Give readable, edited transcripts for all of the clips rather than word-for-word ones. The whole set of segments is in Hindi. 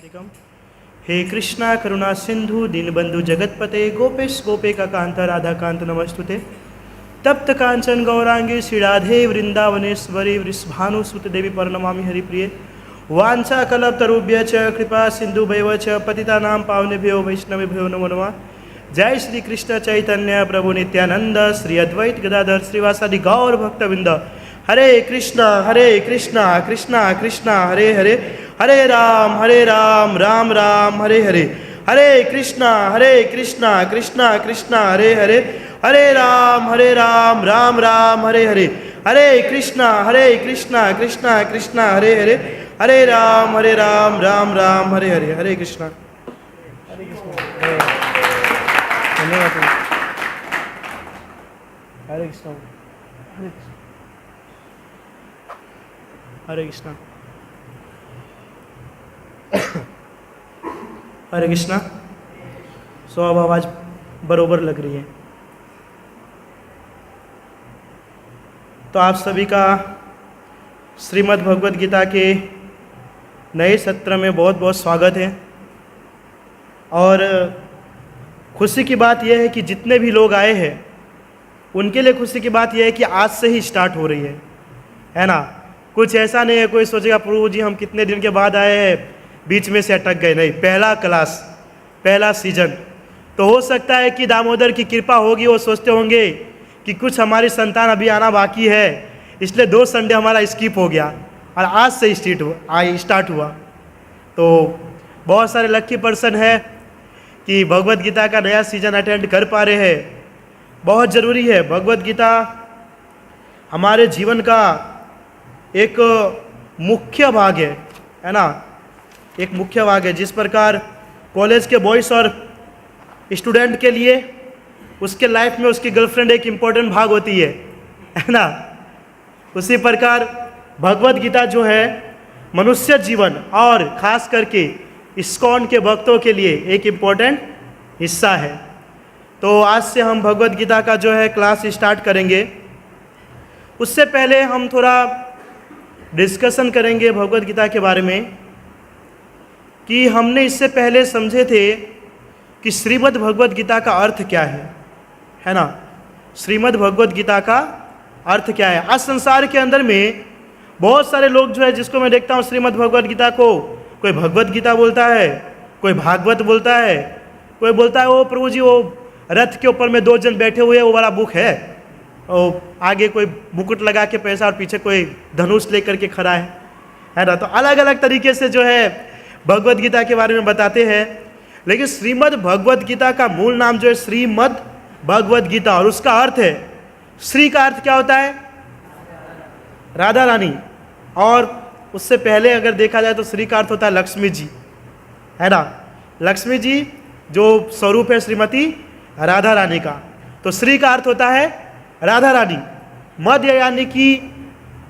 साष्टिकम। हे कृष्णा करुणा सिंधु दीनबंधु जगतपते गोपेश गोपिका कांता राधा कांत नमस्तुते। तप्त कांचन गौरांगी श्री राधे वृंदावनेश्वरी वृषभानुसुत देवी परनमामि हरिप्रिये। वांछा कल्पतरुभ्य च कृपा सिंधुभ्यैव च पतितानां पावनेभ्यो वैष्णवेभ्यो नमो नमः। जय श्री कृष्ण चैतन्य प्रभु नित्यानंद श्री अद्वैत गदाधर श्रीवासादि गौर भक्तवृंद। हरे कृष्णा कृष्णा कृष्णा हरे हरे, हरे राम राम राम हरे हरे। हरे कृष्णा कृष्णा कृष्णा हरे हरे, हरे राम राम राम हरे हरे। हरे कृष्णा कृष्णा कृष्णा हरे हरे, हरे राम राम राम हरे हरे। हरे कृष्णा। धन्यवाद। हरे कृष्णा। हरे कृष्णा। हरे कृष्णा। सो अब आवाज़ बरोबर लग रही है तो आप सभी का श्रीमद् भगवद गीता के नए सत्र में बहुत बहुत स्वागत है। और खुशी की बात यह है कि जितने भी लोग आए हैं उनके लिए खुशी की बात यह है कि आज से ही स्टार्ट हो रही है ना। कुछ ऐसा नहीं है कोई सोचेगा प्रभु जी हम कितने दिन के बाद आए हैं बीच में से अटक गए। नहीं, पहला क्लास पहला सीजन। तो हो सकता है कि दामोदर की कृपा होगी, वो सोचते होंगे कि कुछ हमारी संतान अभी आना बाकी है, इसलिए 2 संडे हमारा स्किप हो गया और आज से स्टार्ट हुआ। तो बहुत सारे लकी पर्सन है कि भगवद गीता का नया सीजन अटेंड कर पा रहे हैं। बहुत ज़रूरी है, भगवद गीता हमारे जीवन का एक मुख्य भाग है ना। एक मुख्य भाग है। जिस प्रकार कॉलेज के बॉयज़ और स्टूडेंट के लिए उसके लाइफ में उसकी गर्लफ्रेंड एक इम्पोर्टेंट भाग होती है ना, उसी प्रकार भगवद गीता जो है मनुष्य जीवन और ख़ास करके इस्कॉन के भक्तों के लिए एक इम्पोर्टेंट हिस्सा है। तो आज से हम भगवद गीता का जो है क्लास स्टार्ट करेंगे। उससे पहले हम थोड़ा डिस्कशन करेंगे भगवद गीता के बारे में कि हमने इससे पहले समझे थे कि श्रीमद् भगवद गीता का अर्थ क्या है ना। श्रीमद् भगवद गीता का अर्थ क्या है। आज संसार के अंदर में बहुत सारे लोग जो है जिसको मैं देखता हूँ श्रीमद् भगवद गीता को कोई भगवद गीता बोलता है, कोई भागवत बोलता है, कोई बोलता है वो प्रभु जी वो रथ के ऊपर में 2 जन बैठे हुए वो वाला बुक है, और आगे कोई मुकुट लगा के पैसा और पीछे कोई धनुष लेकर के खड़ा है ना। तो अलग अलग तरीके से जो है भगवद गीता के बारे में बताते हैं। लेकिन श्रीमद् भगवद गीता का मूल नाम जो है श्रीमद् भगवद गीता, और उसका अर्थ है, श्री का अर्थ क्या होता है? राधा रानी। और उससे पहले अगर देखा जाए तो श्री का अर्थ होता है लक्ष्मी जी, है ना। लक्ष्मी जी जो स्वरूप है श्रीमती राधा रानी का। तो श्री का अर्थ होता है राधा रानी। मत यानी कि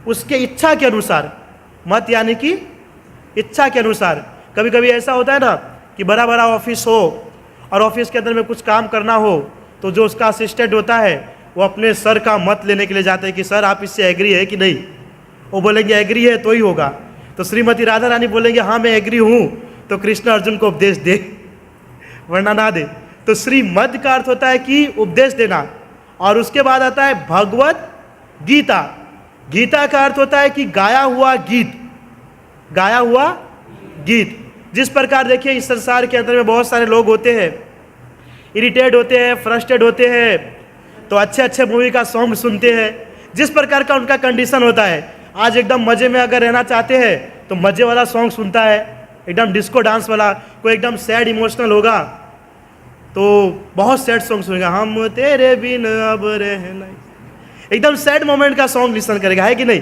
उसके इच्छा के अनुसार, मत यानी कि इच्छा के अनुसार। कभी कभी ऐसा होता है ना कि बड़ा बड़ा ऑफिस हो और ऑफिस के अंदर में कुछ काम करना हो तो जो उसका असिस्टेंट होता है वो अपने सर का मत लेने के लिए जाते हैं कि सर आप इससे एग्री है कि नहीं। वो बोलेंगे एग्री है तो ही होगा। तो श्रीमती राधा रानी बोलेंगे हाँ मैं एग्री हूँ, तो कृष्ण अर्जुन को उपदेश दे वरना ना दे। तो श्रीमद् का अर्थ होता है कि उपदेश देना। और उसके बाद आता है भगवद गीता। गीता का अर्थ होता है कि गाया हुआ गीत, गाया हुआ गीत। जिस प्रकार देखिए इस संसार के अंदर में बहुत सारे लोग होते हैं, इरिटेट होते हैं, फ्रस्ट्रेट होते हैं, तो अच्छे अच्छे मूवी का सॉन्ग सुनते हैं। जिस प्रकार का उनका कंडीशन होता है, आज एकदम मज़े में अगर रहना चाहते हैं तो मज़े वाला सॉन्ग सुनता है, एकदम डिस्को डांस वाला। कोई एकदम सैड इमोशनल होगा तो बहुत सैड सॉन्ग सुनेगा, हम तेरे बिन अब रहना, एकदम सैड मोमेंट का सॉन्ग लिसन करेगा, है कि नहीं।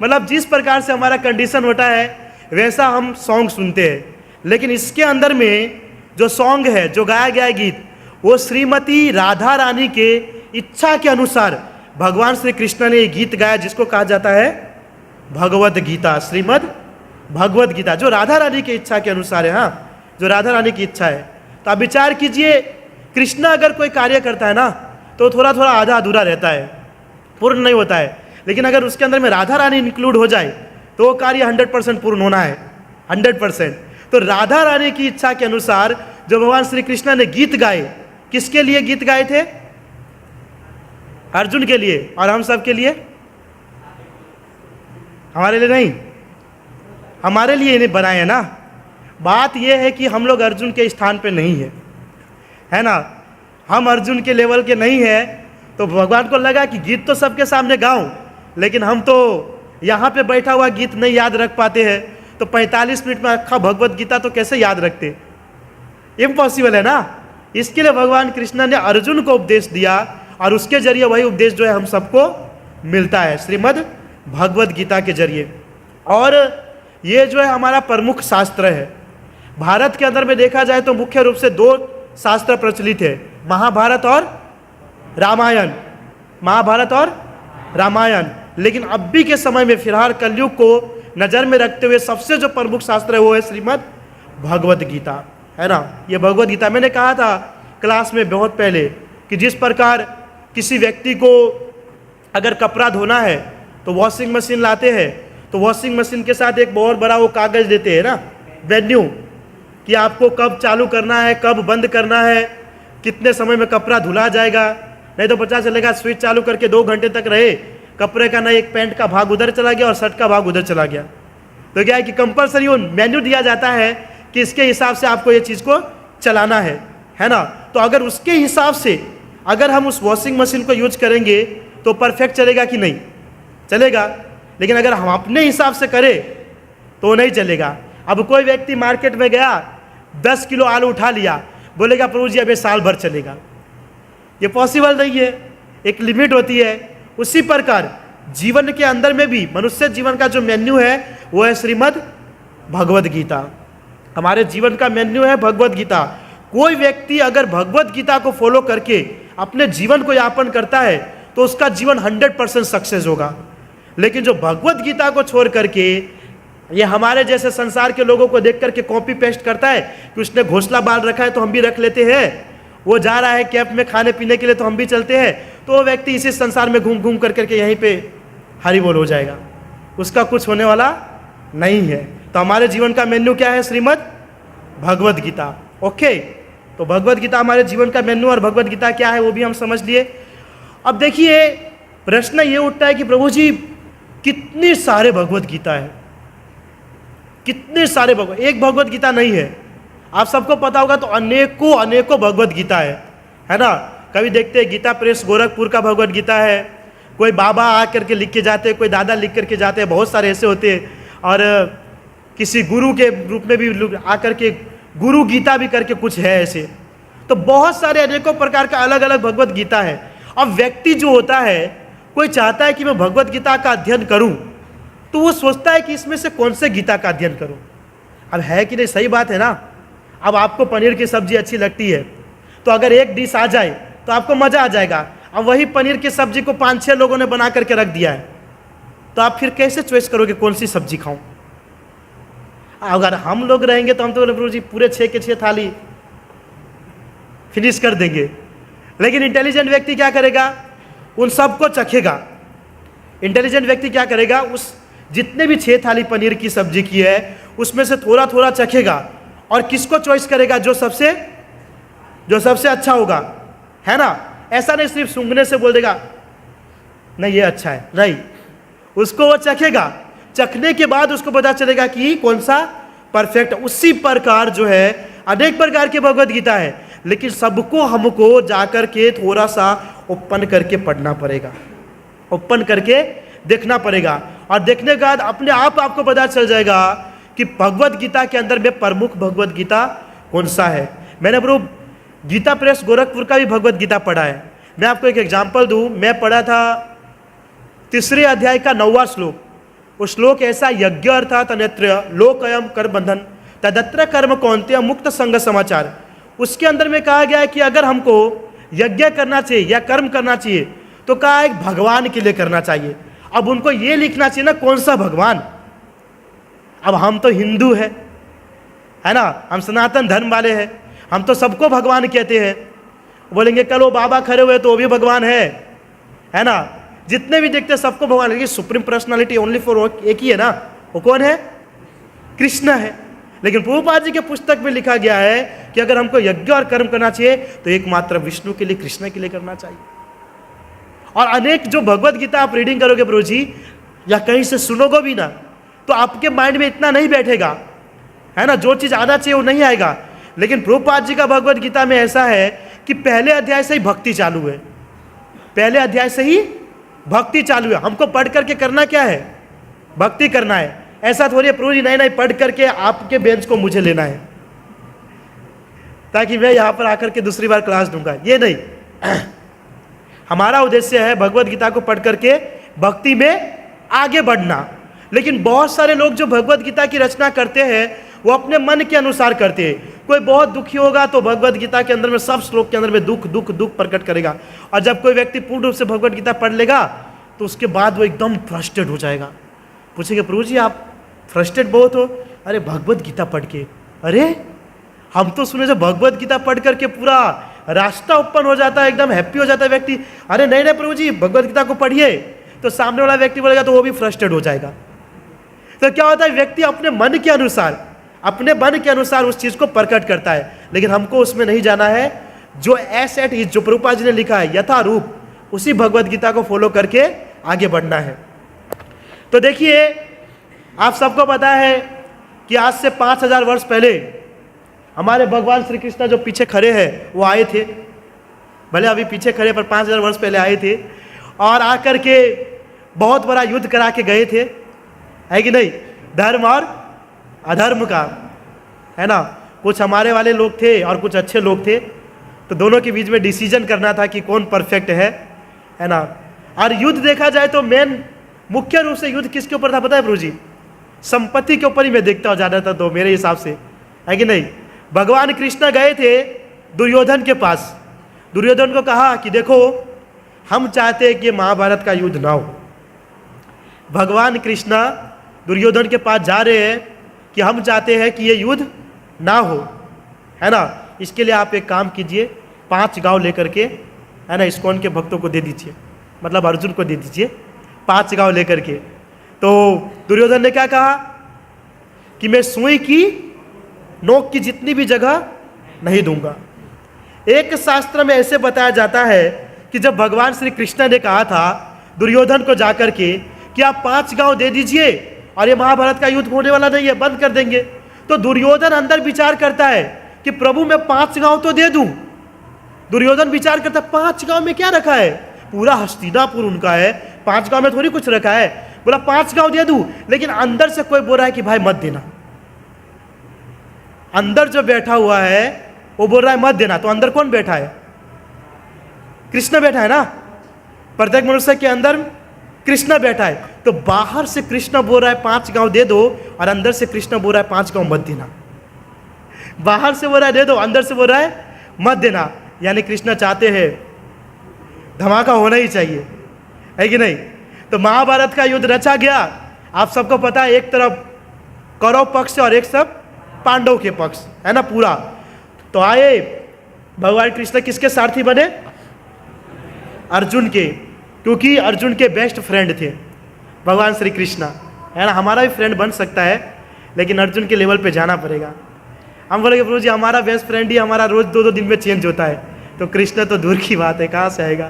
मतलब जिस प्रकार से हमारा कंडीशन होता है वैसा हम सॉन्ग सुनते हैं। लेकिन इसके अंदर में जो सॉन्ग है, जो गाया गया गीत, वो श्रीमती राधा रानी के इच्छा के अनुसार भगवान श्री कृष्ण ने ये गीत गाया, जिसको कहा जाता है भगवद गीता। श्रीमद् भगवद गीता जो राधा रानी की इच्छा के अनुसार है। हाँ, जो राधा रानी की इच्छा है। तो आप विचार कीजिए, कृष्ण अगर कोई कार्य करता है ना तो थोड़ा थोड़ा आधा अधूरा रहता है, पूर्ण नहीं होता है। लेकिन अगर उसके अंदर में राधा रानी इंक्लूड हो जाए तो वो कार्य 100% पूर्ण होना है, 100%। तो राधा रानी की इच्छा के अनुसार जो भगवान श्री कृष्ण ने गीत गाए, किसके लिए गीत गाए थे? अर्जुन के लिए। और हम सब के लिए? हमारे लिए नहीं, हमारे लिए इन्हें बनाए है ना। बात यह है कि हम लोग अर्जुन के स्थान पे नहीं है ना, हम अर्जुन के लेवल के नहीं है। तो भगवान को लगा कि गीत तो सबके सामने गाऊं, लेकिन हम तो यहाँ पे बैठा हुआ गीत नहीं याद रख पाते हैं, तो 45 मिनट में अक्खा भगवत गीता तो कैसे याद रखते? इम्पॉसिबल है ना। इसके लिए भगवान कृष्ण ने अर्जुन को उपदेश दिया, और उसके जरिए वही उपदेश जो है हम सबको मिलता है श्रीमद् भगवत गीता के जरिए। और ये जो है हमारा प्रमुख शास्त्र है। भारत के अंदर में देखा जाए तो मुख्य रूप से 2 शास्त्र प्रचलित है, महाभारत और रामायण। महाभारत और रामायण। लेकिन अभी के समय में फिलहाल कलयुग को नज़र में रखते हुए सबसे जो प्रमुख शास्त्र है वो है श्रीमद् भगवत गीता, है ना। ये भगवत गीता, मैंने कहा था क्लास में बहुत पहले कि जिस प्रकार किसी व्यक्ति को अगर कपड़ा धोना है तो वॉशिंग मशीन लाते हैं, तो वॉशिंग मशीन के साथ एक बहुत बड़ा वो कागज़ देते हैं ना, मेन्यू, कि आपको कब चालू करना है, कब बंद करना है, कितने समय में कपड़ा धुला जाएगा। नहीं तो पता चलेगा स्विच चालू करके 2 घंटे तक रहे, कपड़े का ना एक पैंट का भाग उधर चला गया और शर्ट का भाग उधर चला गया। तो क्या है कि कंपलसरी वो मेन्यू दिया जाता है कि इसके हिसाब से आपको ये चीज़ को चलाना है ना। तो अगर उसके हिसाब से अगर हम उस वॉशिंग मशीन को यूज करेंगे तो परफेक्ट चलेगा कि नहीं? चलेगा। लेकिन अगर हम अपने हिसाब से करें तो नहीं चलेगा। अब कोई व्यक्ति मार्केट में गया, 10 किलो आलू उठा लिया, बोलेगा प्रभु जी अब ये साल भर चलेगा, ये पॉसिबल नहीं है, एक लिमिट होती है। उसी प्रकार जीवन के अंदर में भी मनुष्य जीवन का जो मेन्यू है वो है श्रीमद् भगवत गीता। हमारे जीवन का मेन्यू है भगवत गीता। कोई व्यक्ति अगर भगवत गीता को फॉलो करके अपने जीवन को यापन करता है तो उसका जीवन 100% सक्सेस होगा। लेकिन जो भगवत गीता को छोड़ करके ये हमारे जैसे संसार के लोगों को देख करके कॉपी पेस्ट करता है कि उसने घोंसला बांध रखा है तो हम भी रख लेते हैं, वो जा रहा है कैंप में खाने पीने के लिए तो हम भी चलते हैं, तो वो व्यक्ति इसी संसार में घूम घूम कर करके यहीं पे हरि बोल हो जाएगा, उसका कुछ होने वाला नहीं है। तो हमारे जीवन का मेन्यू क्या है? श्रीमद् भगवत गीता। ओके, तो भगवत गीता हमारे जीवन का मेन्यू, और भगवत गीता क्या है वो भी हम समझ लिए। अब देखिए प्रश्न ये उठता है कि प्रभु जी कितने सारे भगवत गीता है, कितने सारे भगवत, एक भगवत गीता नहीं है। आप सबको पता होगा तो अनेकों अनेकों भगवत गीता है ना। कभी देखते हैं गीता प्रेस गोरखपुर का भगवत गीता है, कोई बाबा आ करके लिख के जाते हैं, कोई दादा लिख करके जाते हैं, बहुत सारे ऐसे होते हैं। और किसी गुरु के रूप में भी आकर के गुरु गीता भी करके कुछ है ऐसे। तो बहुत सारे अनेकों प्रकार का अलग अलग भगवत गीता है। अब व्यक्ति जो होता है, कोई चाहता है कि मैं भगवत गीता का अध्ययन करूं, तो वो सोचता है कि इसमें से कौन से गीता का अध्ययन करूं। अब है कि नहीं? सही बात है ना। अब आपको पनीर की सब्जी अच्छी लगती है तो अगर एक डिश आ जाए तो आपको मज़ा आ जाएगा। अब वही पनीर की सब्जी को 5-6 लोगों ने बना करके रख दिया है, तो आप फिर कैसे चॉइस करोगे कौन सी सब्जी खाऊं? अगर हम लोग रहेंगे तो हम तो प्रभु जी पूरे 6 के 6 थाली फिनिश कर देंगे। लेकिन इंटेलिजेंट व्यक्ति क्या करेगा? उन सबको चखेगा। इंटेलिजेंट व्यक्ति क्या करेगा? उस जितने भी 6 थाली पनीर की सब्जी की है उसमें से थोड़ा थोड़ा चखेगा, और किसको चॉइस करेगा? जो सबसे अच्छा होगा, है ना। ऐसा नहीं सिर्फ सूंघने से बोल देगा नहीं ये अच्छा है, नहीं, उसको वो चखेगा। चखने के बाद उसको पता चलेगा कि कौन सा परफेक्ट। उसी प्रकार जो है अनेक प्रकार की भगवत गीता है, लेकिन सबको हमको जाकर के थोड़ा सा ओपन करके पढ़ना पड़ेगा, ओपन करके देखना पड़ेगा। और देखने के बाद अपने आप आपको पता चल जाएगा कि भगवत गीता के अंदर में प्रमुख भगवत गीता कौन सा है। मैंने ब्रो गीता प्रेस गोरखपुर का भी भगवत गीता पढ़ा है। मैं आपको एक एग्जाम्पल दूं, मैं पढ़ा था 3 अध्याय का 9वां श्लोक। वो श्लोक ऐसा, यज्ञ अर्थात अन्यत्र लोकयम कर बंधन तदत्र कर्म कौन्तेय मुक्त संग समाचार। उसके अंदर में कहा गया है कि अगर हमको यज्ञ करना चाहिए या कर्म करना चाहिए तो कहा एक भगवान के लिए करना चाहिए। अब उनको ये लिखना चाहिए ना कौन सा भगवान। अब हम तो हिंदू है ना, हम सनातन धर्म वाले हैं, हम तो सबको भगवान कहते हैं। बोलेंगे कल वो बाबा खड़े हुए तो वो भी भगवान है ना। जितने भी देखते हैं सबको भगवान, लेकिन सुप्रीम पर्सनालिटी ओनली फॉर एक ही है ना, वो कौन है? कृष्ण है। लेकिन प्रभुपाद जी के पुस्तक में लिखा गया है कि अगर हमको यज्ञ और कर्म करना चाहिए तो एकमात्र विष्णु के लिए, कृष्ण के लिए करना चाहिए। और अनेक जो भगवत गीता आप रीडिंग करोगे प्रभु जी, या कहीं से सुनोगे भी ना, तो आपके माइंड में इतना नहीं बैठेगा, है ना, जो चीज़ आना चाहिए वो नहीं आएगा। लेकिन प्रभुपाद जी का भगवत गीता में ऐसा है कि पहले अध्याय से ही भक्ति चालू है, पहले अध्याय से ही भक्ति चालू है। हमको पढ़ करके करना क्या है? भक्ति करना है। ऐसा थोड़ी है प्रभु जी नहीं पढ़ करके आपके बेंच को मुझे लेना है ताकि मैं यहाँ पर आकर के दूसरी बार क्लास दूंगा, ये नहीं। हमारा उद्देश्य है भगवत गीता को पढ़ करके भक्ति में आगे बढ़ना। लेकिन बहुत सारे लोग जो भगवत गीता की रचना करते हैं वो अपने मन के अनुसार करते हैं। कोई बहुत दुखी होगा तो भगवत गीता के अंदर में सब श्लोक के अंदर में दुख दुख दुख प्रकट करेगा, और जब कोई व्यक्ति पूर्ण रूप से भगवत गीता पढ़ लेगा तो उसके बाद वो एकदम फ्रस्ट्रेट हो जाएगा। पूछेंगे प्रभु जी आप फ्रस्ट्रेट बहुत हो? अरे भगवत गीता पढ़ के, अरे हम तो सुने जब भगवत गीता पढ़ करके पूरा रास्ता ओपन हो जाता है, एकदम हैप्पी हो जाता है व्यक्ति। अरे नहीं प्रभु जी भगवत गीता को पढ़िए, तो सामने वाला व्यक्ति बोलेगा तो वो भी फ्रस्ट्रेट हो जाएगा। तो क्या होता है, व्यक्ति अपने मन के अनुसार उस चीज को प्रकट करता है। लेकिन हमको उसमें नहीं जाना है। जो एस एट इज, जो प्रभुपाद जी ने लिखा है यथारूप, उसी भगवत गीता को फॉलो करके आगे बढ़ना है। तो देखिए आप सबको पता है कि आज से 5000 वर्ष पहले हमारे भगवान श्री कृष्ण जो पीछे खड़े हैं वो आए थे, भले अभी पीछे खड़े पर 5000 वर्ष पहले आए थे, और आकर के बहुत बड़ा युद्ध करा के गए थे, है कि नहीं, धर्म और अधर्म का, है ना। कुछ हमारे वाले लोग थे और कुछ अच्छे लोग थे, तो दोनों के बीच में डिसीजन करना था कि कौन परफेक्ट है ना। और युद्ध देखा जाए तो मुख्य रूप से युद्ध किसके ऊपर था पता है प्रभु जी? संपत्ति के ऊपर ही मैं देखता हूँ ज़्यादातर, तो मेरे हिसाब से, है कि नहीं। भगवान कृष्ण गए थे दुर्योधन के पास, दुर्योधन को कहा कि देखो हम चाहते हैं कि महाभारत का युद्ध ना हो। भगवान कृष्ण दुर्योधन के पास जा रहे हैं कि हम चाहते हैं कि ये युद्ध ना हो, है ना। इसके लिए आप एक काम कीजिए, 5 गांव लेकर के, है ना, इस्कॉन के भक्तों को दे दीजिए, मतलब अर्जुन को दे दीजिए 5 गांव लेकर के। तो दुर्योधन ने क्या कहा कि मैं सुई की नोक की जितनी भी जगह नहीं दूंगा। एक शास्त्र में ऐसे बताया जाता है कि जब भगवान श्री कृष्ण ने कहा था दुर्योधन को जाकर के कि आप 5 गांव दे दीजिए और ये महाभारत का युद्ध होने वाला नहीं है, बंद कर देंगे, तो दुर्योधन अंदर विचार करता है कि प्रभु मैं 5 गांव तो दे दूं। दुर्योधन विचार करता है 5 गांव में क्या रखा है, पूरा हस्तिनापुर उनका है, 5 गांव में थोड़ी कुछ रखा है। बोला 5 गांव दे दूं, लेकिन अंदर से कोई बोल रहा है कि भाई मत देना। अंदर जो बैठा हुआ है वो बोल रहा है मत देना, तो अंदर कौन बैठा है? कृष्ण बैठा है ना, प्रत्येक मनुष्य के अंदर कृष्ण बैठा है। तो बाहर से कृष्ण बोल रहा है 5 गांव दे दो, और अंदर से कृष्ण बोल रहा है 5 गांव मत देना। बाहर से बोल रहा है दे दो, अंदर से बोल रहा है मत देना। यानी कृष्ण चाहते हैं धमाका होना ही चाहिए, है कि नहीं। तो महाभारत का युद्ध रचा गया। आप सबको पता है, एक तरफ कौरव पक्ष और एक सब पांडव के पक्ष, है ना, पूरा। तो आए भगवान कृष्ण किसके सारथी बने? अर्जुन के, क्योंकि अर्जुन के बेस्ट फ्रेंड थे भगवान श्री कृष्ण, है ना। हमारा भी फ्रेंड बन सकता है, लेकिन अर्जुन के लेवल पे जाना पड़ेगा। हम बोलेंगे प्रभु जी हमारा बेस्ट फ्रेंड ही हमारा रोज 2-2 दिन में चेंज होता है, तो कृष्ण तो दूर की बात है, कहाँ से आएगा।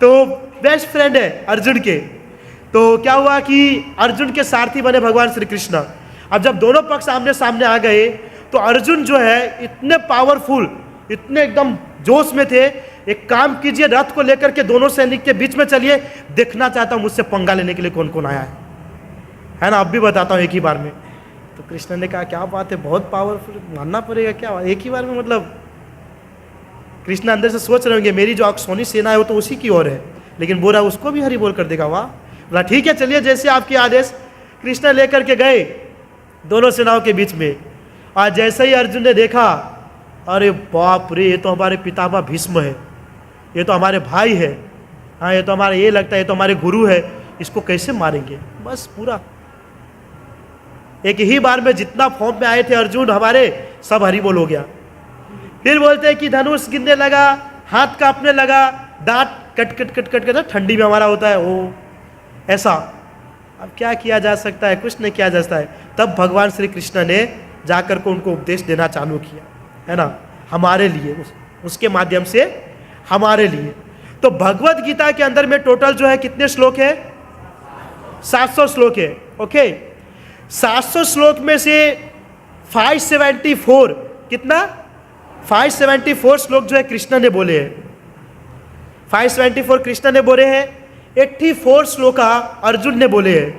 तो बेस्ट फ्रेंड है अर्जुन के। तो क्या हुआ कि अर्जुन के सारथी बने भगवान श्री कृष्ण। अब जब दोनों पक्ष आमने सामने आ गए तो अर्जुन जो है इतने पावरफुल, इतने एकदम जोश में थे, एक काम कीजिए रथ को लेकर के दोनों सैनिक के बीच में चलिए, देखना चाहता हूँ मुझसे पंगा लेने के लिए कौन कौन आया है ना। अब भी बताता हूँ एक ही बार में। तो कृष्ण ने कहा क्या बात है, बहुत पावरफुल, मानना पड़ेगा, क्या एक ही बार में, मतलब कृष्ण अंदर से सोच रहे होंगे मेरी जो अक्षौनी सेना है वो तो उसी की ओर है, लेकिन बोला उसको भी हरी बोल कर देगा। वाह, बोला ठीक है चलिए जैसे आपके आदेश। कृष्ण लेकर के गए दोनों सेनाओं के बीच में, और जैसे ही अर्जुन ने देखा, अरे बाप रे, ये तो हमारे पितामह भीष्म है, ये तो हमारे भाई है, हाँ ये तो हमारे, ये लगता है ये तो हमारे गुरु है, इसको कैसे मारेंगे। बस पूरा एक ही बार में जितना फॉर्म में आए थे अर्जुन हमारे, सब हरी बोल हो गया। फिर बोलते हैं कि धनुष गिरने लगा, हाथ कांपने लगा, दांत cut cut cut cut cut, ठंडी में हमारा होता है वो ऐसा। अब क्या किया जा सकता है, कुछ नहीं किया जा सकता है। तब भगवान श्री कृष्ण ने जाकर को उनको उपदेश देना चालू किया, है ना, हमारे लिए, उसके माध्यम से हमारे लिए। तो भगवत गीता के अंदर में टोटल जो है कितने श्लोक है? 700 श्लोक है। ओके, 700 श्लोक में से 574, कितना? 574 श्लोक जो है कृष्ण ने बोले हैं। 574 कृष्ण ने बोले हैं, 84 श्लोका अर्जुन ने बोले हैं,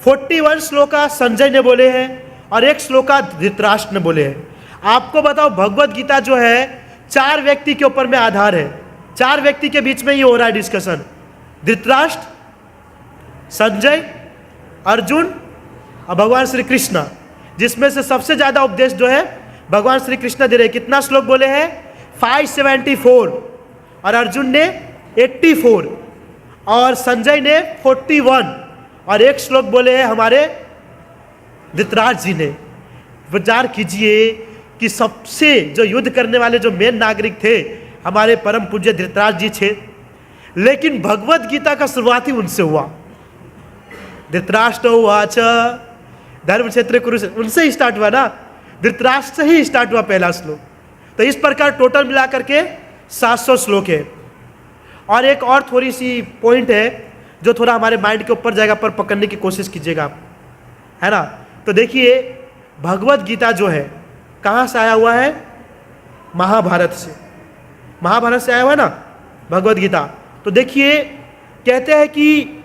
41 श्लोका संजय ने बोले हैं और 1 श्लोका धृतराष्ट्र ने बोले हैं। आपको बताओ, भगवत गीता जो है 4 व्यक्ति के ऊपर में आधार है, 4 व्यक्ति के बीच में ये हो रहा है डिस्कशन, धृतराष्ट्र, संजय, अर्जुन और भगवान श्री कृष्ण, जिसमें से सबसे ज्यादा उपदेश जो है भगवान श्री कृष्ण दे रहे। कितना श्लोक बोले हैं? 574, और अर्जुन ने 84 और संजय ने 41 और 1 श्लोक बोले हैं हमारे धृतराष्ट्र जी ने। विचार कीजिए कि सबसे जो युद्ध करने वाले जो मेन नागरिक थे हमारे परम पूज्य धृतराष्ट्र जी थे, लेकिन भगवत गीता का शुरुआत ही उनसे हुआ। धृतराष्ट्र उवाच, धर्म क्षेत्र कुरुक्षेत्र, उनसे ही स्टार्ट हुआ ना, धृतराष्ट्र से ही स्टार्ट हुआ पहला श्लोक। तो इस प्रकार टोटल मिलाकर के 700 श्लोक है। और एक और थोड़ी सी पॉइंट है जो थोड़ा हमारे माइंड के ऊपर जाएगा, पर पकड़ने की कोशिश कीजिएगा आप, है ना। तो देखिए, भगवत गीता जो है कहाँ से आया हुआ है? महाभारत से। महाभारत से आया हुआ है ना भगवत गीता। तो देखिए, कहते हैं कि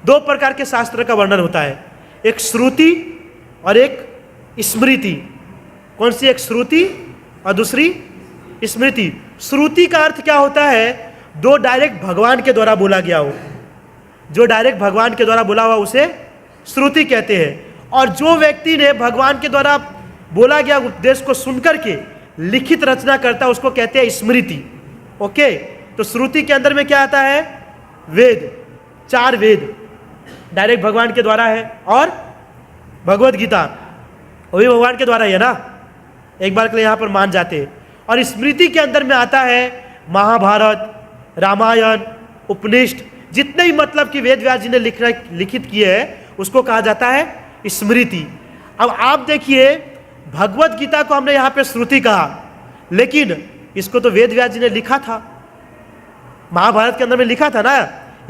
2 प्रकार के शास्त्र का वर्णन होता है, एक श्रुति और एक स्मृति। कौन सी? एक श्रुति और दूसरी स्मृति। श्रुति का अर्थ क्या होता है? जो डायरेक्ट भगवान के द्वारा बोला गया हो, जो डायरेक्ट भगवान के द्वारा बोला हुआ उसे श्रुति कहते हैं। और जो व्यक्ति ने भगवान के द्वारा बोला गया उपदेश को सुनकर के लिखित रचना करता है उसको कहते हैं स्मृति। ओके, तो श्रुति के अंदर में क्या आता है? वेद, 4 वेद डायरेक्ट भगवान के द्वारा है, और भगवत गीता वो भी भगवान के द्वारा ही है ना, एक बार के लिए यहाँ पर मान जाते हैं। और स्मृति के अंदर में आता है महाभारत, रामायण, उपनिषद, जितने ही मतलब कि वेद व्यास जी ने लिखित किए हैं उसको कहा जाता है स्मृति। अब आप देखिए, भगवत गीता को हमने यहाँ पे श्रुति कहा, लेकिन इसको तो वेद व्यास जी ने लिखा था, महाभारत के अंदर में लिखा था ना।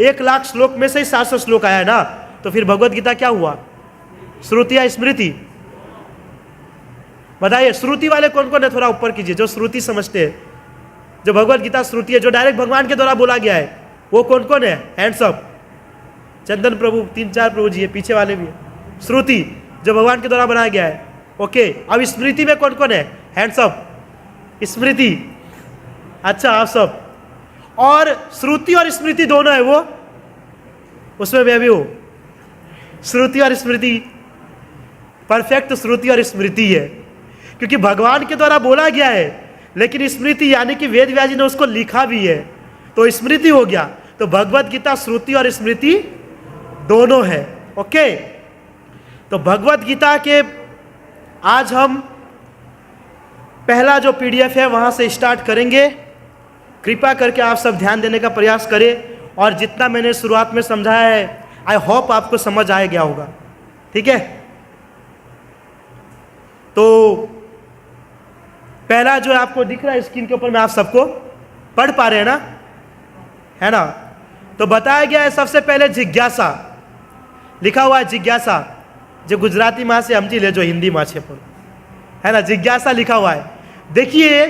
1 लाख श्लोक में से ही 700 श्लोक आया है ना, तो फिर भगवत गीता क्या हुआ? श्रुति या स्मृति? बताइए, श्रुति वाले कौन कौन है? थोड़ा ऊपर कीजिए, जो श्रुति समझते हैं, जो भगवत गीता श्रुति है, जो डायरेक्ट भगवान के द्वारा बोला गया है, वो कौन कौन है? Hands up. चंदन प्रभु, 3-4 प्रभु जी है, पीछे वाले भी है। श्रुति जो भगवान के द्वारा बनाया गया है। ओके, अब स्मृति में कौन कौन है? Hands up. स्मृति, अच्छा आप सब। और श्रुति और स्मृति दोनों है, वो उसमें मैं भी हूं। श्रुति और स्मृति, परफेक्ट श्रुति और स्मृति है, क्योंकि भगवान के द्वारा बोला गया है, लेकिन स्मृति यानी कि वेद व्यास जी ने उसको लिखा भी है, तो स्मृति हो गया। तो भगवत गीता श्रुति और स्मृति दोनों है। ओके, तो भगवत गीता के आज हम पहला जो PDF है वहां से स्टार्ट करेंगे। कृपया करके आप सब ध्यान देने का प्रयास करें, और जितना मैंने शुरुआत में समझाया है आई होप आपको समझ आ गया होगा। ठीक है, तो पहला जो आपको दिख रहा है स्क्रीन के ऊपर में, आप सबको पढ़ पा रहे हैं ना, है ना। तो बताया गया है सबसे पहले जिज्ञासा, लिखा हुआ है जिज्ञासा, जो गुजराती माँ से समझी ले, जो हिंदी माँ से पर, है ना, जिज्ञासा लिखा हुआ है। देखिए,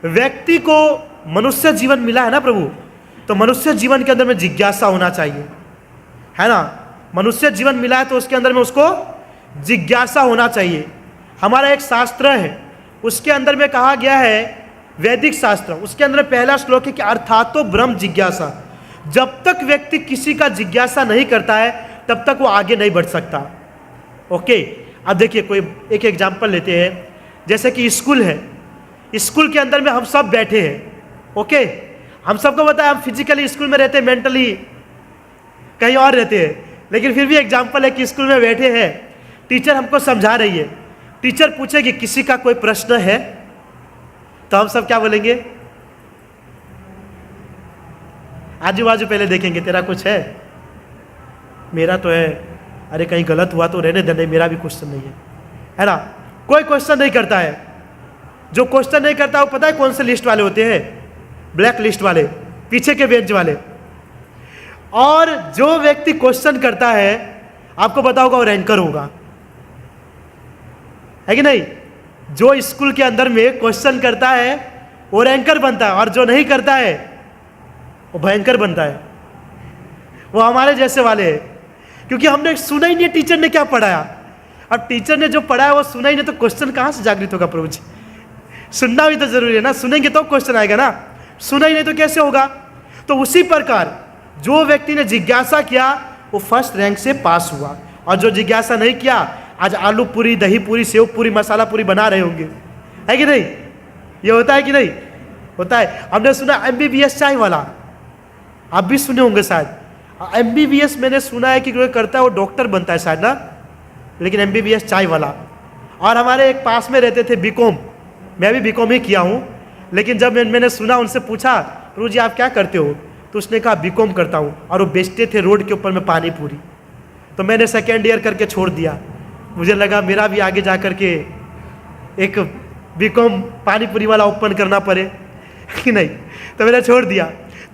व्यक्ति को मनुष्य जीवन मिला है ना प्रभु, तो मनुष्य जीवन के अंदर में जिज्ञासा होना चाहिए, है ना। मनुष्य जीवन मिला है तो उसके अंदर में उसको जिज्ञासा होना चाहिए। हमारा एक शास्त्र है, उसके अंदर में कहा गया है, वैदिक शास्त्र, उसके अंदर पहला श्लोक है कि अर्थातो ब्रह्म जिज्ञासा। जब तक व्यक्ति किसी का जिज्ञासा नहीं करता है तब तक वो आगे नहीं बढ़ सकता। ओके, अब देखिए कोई एक एग्जाम्पल लेते हैं, जैसे कि स्कूल है, स्कूल के अंदर में हम सब बैठे हैं। ओके, हम सबको पता है हम फिजिकली स्कूल में रहते हैं, मेंटली कहीं और रहते हैं, लेकिन फिर भी एग्जाम्पल है कि स्कूल में बैठे हैं, टीचर हमको समझा रही है, टीचर पूछेगी किसी का कोई प्रश्न है, तो हम सब क्या बोलेंगे? आजू बाजू पहले देखेंगे, तेरा कुछ है? मेरा तो है। अरे कहीं गलत हुआ तो रहने देने, मेरा भी क्वेश्चन नहीं है ना। कोई क्वेश्चन नहीं करता है। जो क्वेश्चन नहीं करता वो पता है कौन से लिस्ट वाले होते हैं? ब्लैक लिस्ट वाले, पीछे के बेंच वाले। और जो व्यक्ति क्वेश्चन करता है, आपको पता होगा वो रैंकर होगा, है कि नहीं? जो स्कूल के अंदर में क्वेश्चन करता है वो रैंकर बनता है, और जो नहीं करता है वो भयंकर बनता है। वो हमारे जैसे वाले हैं, क्योंकि हमने सुना ही नहीं टीचर ने क्या पढ़ाया। अब टीचर ने जो पढ़ाया वो सुना ही नहीं, तो क्वेश्चन कहाँ से जागृत होगा प्रभु जी? सुनना भी तो जरूरी है ना, सुनेंगे तो क्वेश्चन आएगा ना, सुना ही नहीं तो कैसे होगा? तो उसी प्रकार जो व्यक्ति ने जिज्ञासा किया वो फर्स्ट रैंक से पास हुआ, और जो जिज्ञासा नहीं किया आज आलू पूरी, दही पूरी, सेव पूरी, मसाला पूरी बना रहे होंगे, है कि नहीं? ये होता है कि नहीं होता है? हमने सुना MBBS चाय वाला, आप भी सुने होंगे शायद। MBBS मैंने सुना है कि जो करता है वो डॉक्टर बनता है शायद ना, लेकिन MBBS चाय वाला। और हमारे एक पास में रहते थे बीकॉम, मैं भी बीकॉम ही किया हूँ, लेकिन जब मैंने सुना, उनसे पूछा प्रभु जी आप क्या करते हो, तो उसने कहा बीकॉम करता हूँ, और वो बेचते थे रोड के ऊपर में पानी पूरी। तो मैंने सेकेंड ईयर करके छोड़ दिया, मुझे लगा मेरा भी आगे जा कर के एक बीकॉम पानी पूरी वाला ओपन करना पड़े कि नहीं, तो मैंने छोड़ दिया।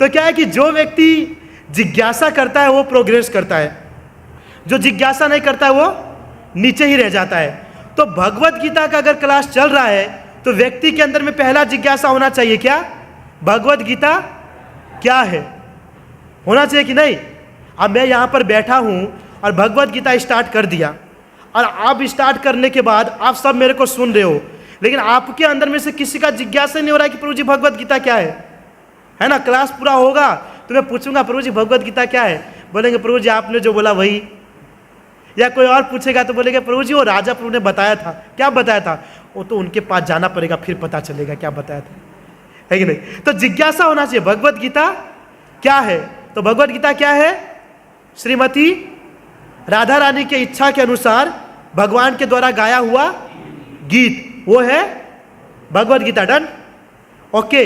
तो क्या है कि जो व्यक्ति जिज्ञासा करता है वो प्रोग्रेस करता है, जो जिज्ञासा नहीं करता है वो नीचे ही रह जाता है। तो भगवत गीता का अगर क्लास चल रहा है तो व्यक्ति के अंदर में पहला जिज्ञासा होना चाहिए, क्या भगवत गीता क्या है, होना चाहिए कि नहीं? अब मैं यहाँ पर बैठा हूँ और भगवत गीता स्टार्ट कर दिया, और आप स्टार्ट करने के बाद आप सब मेरे को सुन रहे हो, लेकिन आपके अंदर में से किसी का जिज्ञासा नहीं हो रहा है कि प्रभु जी भगवत गीता क्या है ना? क्लास पूरा होगा तो मैं पूछूंगा प्रभु जी भगवत गीता क्या है, बोलेंगे प्रभु जी आपने जो बोला वही। या कोई और पूछेगा तो बोलेगा प्रभु जी वो राजा प्रभु ने बताया था, क्या बताया था? वो तो उनके पास जाना पड़ेगा फिर पता चलेगा क्या बताया था, है कि नहीं? तो जिज्ञासा होना चाहिए भगवत गीता क्या है। तो भगवत गीता क्या है? श्रीमती राधा रानी के इच्छा के अनुसार भगवान के द्वारा गाया हुआ गीत, वो है भगवत गीता। Done, okay.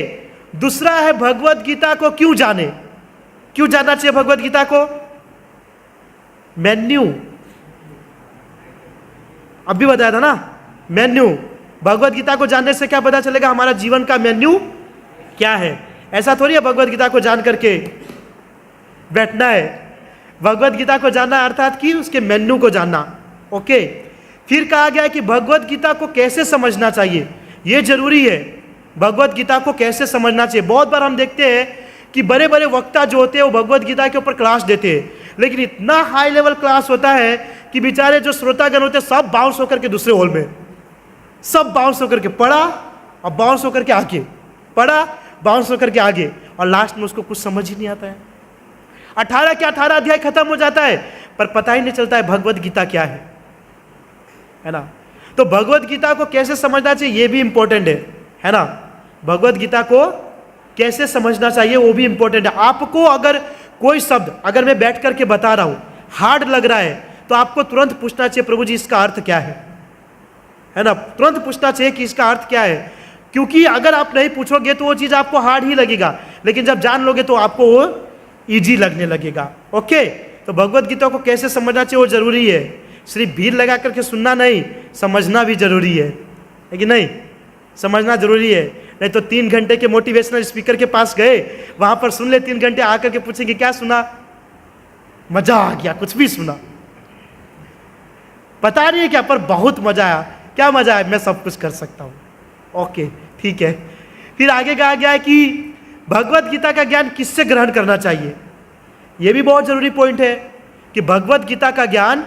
दूसरा है भगवत गीता को क्यों जाने, क्यों जानना चाहिए भगवत गीता को? मेन्यू, अभी बताया था ना, मेन्यू। भगवत गीता को जानने से क्या पता चलेगा हमारा जीवन का मेन्यू क्या है? ऐसा थोड़ी है भगवत गीता को जान करके बैठना है। भगवत गीता को जानना अर्थात कि उसके मेन्यू को जानना, ओके। फिर कहा गया कि भगवत गीता को कैसे समझना चाहिए, यह जरूरी है। भगवत गीता को कैसे समझना चाहिए? बहुत बार हम देखते हैं कि बड़े बड़े वक्ता जो होते हैं वो भगवत गीता के ऊपर क्लास देते हैं, लेकिन इतना हाई लेवल क्लास होता है कि बेचारे जो श्रोतागण होते हैं सब बाउंस होकर के दूसरे हॉल में, सब बाउंस होकर के पढ़ा और बाउंस होकर के आगे, पढ़ा बाउंस होकर के आगे, और लास्ट में उसको कुछ समझ ही नहीं आता है। 18 के 18 अध्याय खत्म हो जाता है पर पता ही नहीं चलता है भगवत गीता क्या है ना? तो भगवत गीता को कैसे समझना चाहिए ये भी इंपॉर्टेंट है ना? भगवत गीता को कैसे समझना चाहिए वो भी इंपॉर्टेंट है। आपको अगर कोई शब्द अगर मैं बैठ करके बता रहा हूं हार्ड लग रहा है तो आपको तुरंत पूछना चाहिए प्रभु जी इसका अर्थ क्या है ना? तुरंत पूछना चाहिए कि इसका अर्थ क्या है, क्योंकि अगर आप नहीं पूछोगे तो वो चीज आपको हार्ड ही लगेगा, लेकिन जब जान लोगे तो आपको वो इजी लगने लगेगा। ओके, तो भगवत गीता को कैसे समझना चाहिए वो जरूरी है। सिर्फ भीड़ लगा करके सुनना नहीं, समझना भी जरूरी है कि नहीं? समझना जरूरी है, नहीं तो 3 घंटे के मोटिवेशनल स्पीकर के पास गए, वहां पर सुन ले 3 घंटे, आकर के पूछेंगे क्या सुना, मजा आ गया, कुछ भी सुना, पता नहीं है क्या, पर बहुत मजा आया। क्या मजा आया? मैं सब कुछ कर सकता हूं। ओके, ठीक है। फिर आगे कहा गया है कि भगवत गीता का ज्ञान किससे ग्रहण करना चाहिए, यह भी बहुत जरूरी पॉइंट है कि भगवत गीता का ज्ञान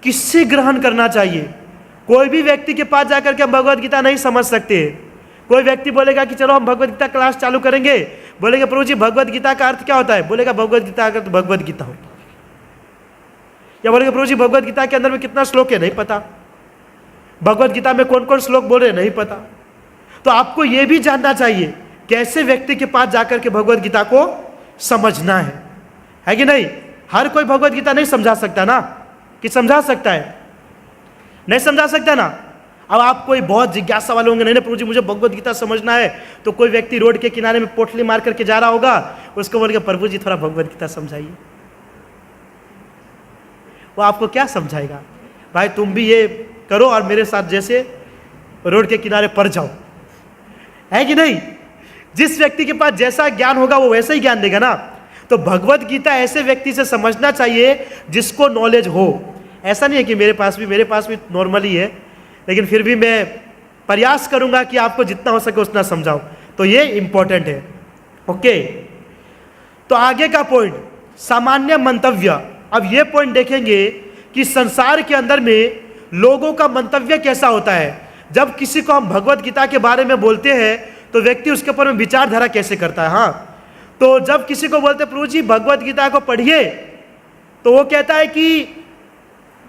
किससे ग्रहण करना चाहिए। कोई भी व्यक्ति के पास जाकर के हम भगवत गीता नहीं समझ सकते। कोई व्यक्ति बोलेगा कि चलो हम भगवत गीता क्लास चालू करेंगे, बोलेंगे प्रभु जी भगवत गीता का अर्थ क्या होता है, बोलेगा भगवत गीता का अर्थ भगवत गीता होता है। या बोलेंगे प्रभु जी भगवत गीता के अंदर में कितना श्लोक है, नहीं पता। भगवत गीता में कौन कौन श्लोक बोल रहे, नहीं पता। तो आपको यह भी जानना चाहिए कैसे व्यक्ति के पास जाकर के भगवत गीता को समझना है कि नहीं? हर कोई भगवत गीता नहीं समझा सकता ना, कि समझा सकता है? नहीं समझा सकता ना। अब आप कोई बहुत जिज्ञासा वाले होंगे, नहीं प्रभु जी मुझे भगवत गीता समझना है, तो कोई व्यक्ति रोड के किनारे में पोटली मार करके जा रहा होगा, उसको बोलेगा प्रभु जी थोड़ा भगवत गीता समझाइए। वो आपको क्या समझाएगा? भाई तुम भी ये करो और मेरे साथ जैसे रोड के किनारे पड़ जाओ, है कि नहीं? जिस व्यक्ति के पास जैसा ज्ञान होगा वो वैसा ही ज्ञान देगा ना। तो भगवत गीता ऐसे व्यक्ति से समझना चाहिए जिसको नॉलेज हो। ऐसा नहीं है कि मेरे पास भी नॉर्मल ही है, लेकिन फिर भी मैं प्रयास करूंगा कि आपको जितना हो सके उतना समझाऊं। तो ये इंपॉर्टेंट है। ओके, तो आगे का पॉइंट, सामान्य मंतव्य। अब ये पॉइंट देखेंगे कि संसार के अंदर में लोगों का मंतव्य कैसा होता है। जब किसी को हम भगवत गीता के बारे में बोलते हैं तो व्यक्ति उसके ऊपर में विचारधारा कैसे करता है। हाँ, तो जब किसी को बोलते प्रभु जी भगवत गीता को पढ़िए, तो वो कहता है कि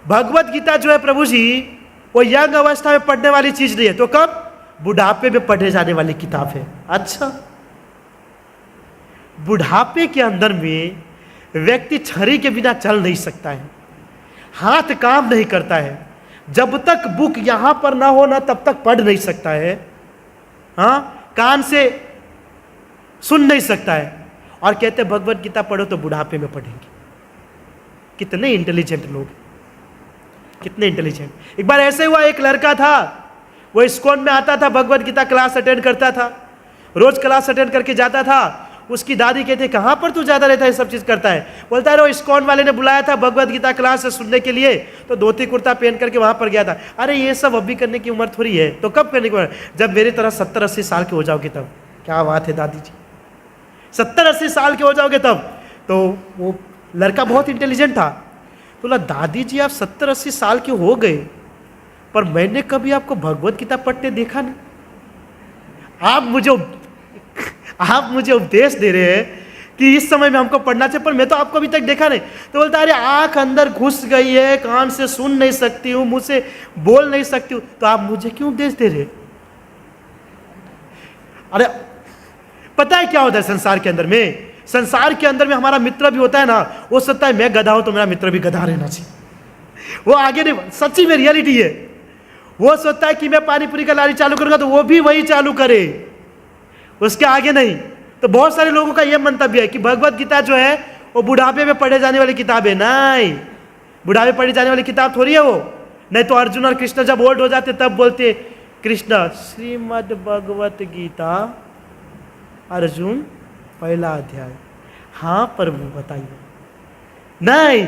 भगवत गीता जो है प्रभु जी वो यंग अवस्था में पढ़ने वाली चीज नहीं है, तो कब? बुढ़ापे में पढ़े जाने वाली किताब है। अच्छा, बुढ़ापे के अंदर में व्यक्ति छड़ी के बिना चल नहीं सकता है, हाथ काम नहीं करता है, जब तक बुक यहां पर ना हो ना तब तक पढ़ नहीं सकता है, हाँ, कान से सुन नहीं सकता है, और कहते भगवत गीता पढ़ो तो बुढ़ापे में पढ़ेंगे। कितने इंटेलिजेंट लोग, कितने इंटेलिजेंट। एक बार ऐसे हुआ, एक लड़का था, वो इस्कॉन में आता था, भगवत गीता क्लास अटेंड करता था, रोज क्लास अटेंड करके जाता था। उसकी दादी कहते कहाँ पर तू ज्यादा रहता है, सब चीज करता है? बोलता है इस्कॉन वाले ने बुलाया था भगवत गीता क्लास सुनने के लिए, तो धोती कुर्ता पहन करके वहां पर गया था। अरे ये सब अभी करने की उम्र थोड़ी है, तो कब करने की उम्र? जब मेरी तरह 70-80 साल के हो जाओगे तब। क्या बात है दादी जी, 70-80 साल के हो जाओगे तब। तो वो लड़का बहुत इंटेलिजेंट था, तो बोला दादी जी आप 70-80 साल के हो गए, पर मैंने कभी आपको भगवत गीता पढ़ते देखा नहीं। आप मुझे उपदेश दे रहे हैं कि इस समय में हमको पढ़ना चाहिए, पर मैं तो आपको अभी तक देखा नहीं। तो बोलता अरे आंख अंदर घुस गई है, कान से सुन नहीं सकती हूं, मुंह से बोल नहीं सकती हूं, तो आप मुझे क्यों उपदेश दे रहे? अरे पता है क्या होता है संसार के अंदर में? संसार के अंदर में हमारा मित्र भी होता है ना, वो सोचता है मैं गधा हूं तो मेरा मित्र भी गधा रहना चाहिए। वो आगे नहीं, सच्ची में रियलिटी है। वो सोचता है कि मैं पानी पूरी का लारी चालू करूंगा तो वो भी वही चालू करे, उसके आगे नहीं। तो बहुत सारे लोगों का यह मंतव्य है कि भगवत गीता जो है वो बुढ़ापे में पढ़े जाने वाली किताब है। नहीं, बुढ़ापे में पढ़ी जाने वाली किताब थोड़ी है वो। नहीं तो अर्जुन और कृष्ण जब ओल्ड हो जाते तब बोलते कृष्ण श्रीमद् भगवत गीता अर्जुन पहला अध्याय। हाँ प्रभु बताइए। नहीं,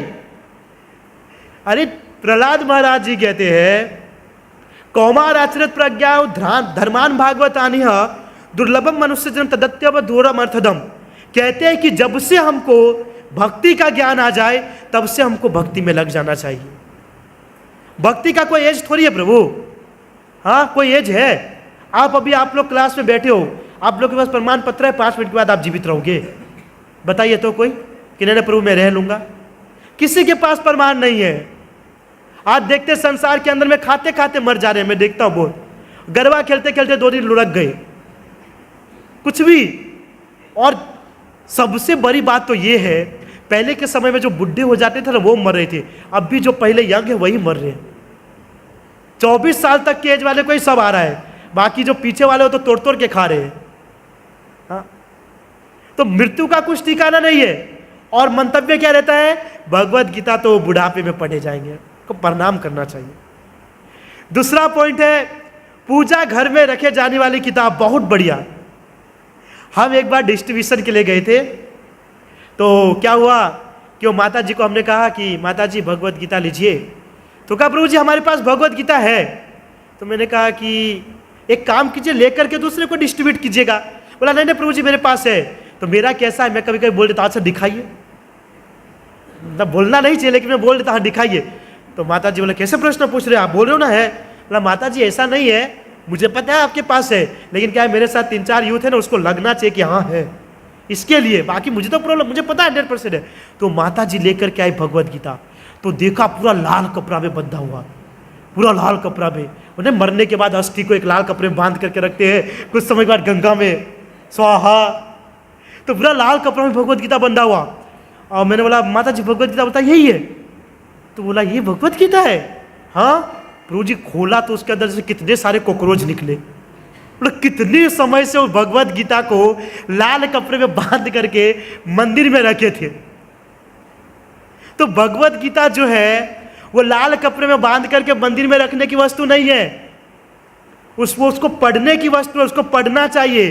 अरे प्रहलाद महाराज जी कहते हैं कौमार आचरित प्रज्ञा धर्मान भागवतानि दुर्लभम मनुष्य जन्म तदत्यव दूरम अर्थदम। कहते हैं कि जब से हमको भक्ति का ज्ञान आ जाए तब से हमको भक्ति में लग जाना चाहिए। भक्ति का कोई एज थोड़ी है प्रभु। हाँ, कोई एज है? आप लोग क्लास में बैठे हो, आप लोग के पास प्रमाण पत्र है, 5 मिनट के बाद आप जीवित रहोगे? बताइए तो कोई कि नहीं प्रभु मैं रह लूंगा। किसी के पास प्रमाण नहीं है। आज देखते संसार के अंदर में खाते खाते मर जा रहे हैं। मैं देखता हूं बहुत, गरबा खेलते खेलते 2 दिन लुढ़क गए, कुछ भी। और सबसे बड़ी बात तो ये है, पहले के समय में जो बुढ़े हो जाते थे ना वो मर रहे थे, अब भी जो पहले यंग है वही मर रहे हैं। 24 साल तक के एज वाले को ही सब आ रहा है, बाकी जो पीछे वाले हो तो तोड़ तोड़ के खा रहे हैं। हाँ? तो मृत्यु का कुछ ठिकाना नहीं है। और मंतव्य क्या रहता है? भगवत गीता तो बुढ़ापे में पढ़े जाएंगे, को प्रणाम करना चाहिए। दूसरा पॉइंट है पूजा घर में रखे जाने वाली किताब, बहुत बढ़िया। हम एक बार डिस्ट्रीब्यूशन के लिए गए थे, तो क्या हुआ कि वो माता जी को हमने कहा कि माता जी भगवत गीता लीजिए। तो कहा प्रभु जी हमारे पास भगवत गीता है। तो मैंने कहा कि एक काम कीजिए, लेकर के दूसरे को डिस्ट्रीब्यूट कीजिएगा। बोला नहीं नहीं प्रभु जी मेरे पास है। तो मेरा कैसा है, मैं कभी कभी बोल देता अच्छा दिखाइए, मतलब बोलना नहीं चाहिए लेकिन मैं बोल देता हाँ दिखाइए। तो माता जी बोले कैसे प्रश्न पूछ रहे हो, आप बोल रहे हो ना है? बोला माता जी ऐसा नहीं है, मुझे पता है आपके पास है, लेकिन क्या है मेरे साथ 3-4 यूथ है ना, उसको लगना चाहिए कि हाँ है, इसके लिए। बाकी मुझे तो प्रॉब्लम, मुझे पता है 100% है। तो माता जी लेकर के आई भगवत गीता, तो देखा पूरा लाल कपड़ा में बंधा हुआ, पूरा लाल कपड़ा में। उन्हें मरने के बाद अस्थि को एक लाल कपड़े में बांध करके रखते हैं, कुछ समय बाद गंगा में स्वाहा। तो पूरा लाल कपड़ा में भगवत गीता बंधा हुआ। और मैंने बोला माता जी भगवत गीता बता यही है? तो बोला ये भगवत गीता है। हाँ प्रभु जी खोला तो उसके अंदर से कितने सारे कॉकरोच निकले। बोला कितने समय से वो भगवत गीता को लाल कपड़े में बांध करके मंदिर में रखे थे। तो भगवत गीता जो है वो लाल कपड़े में बांध करके मंदिर में रखने की वस्तु नहीं है, उसको पढ़ने की वस्तु है, उसको पढ़ना चाहिए,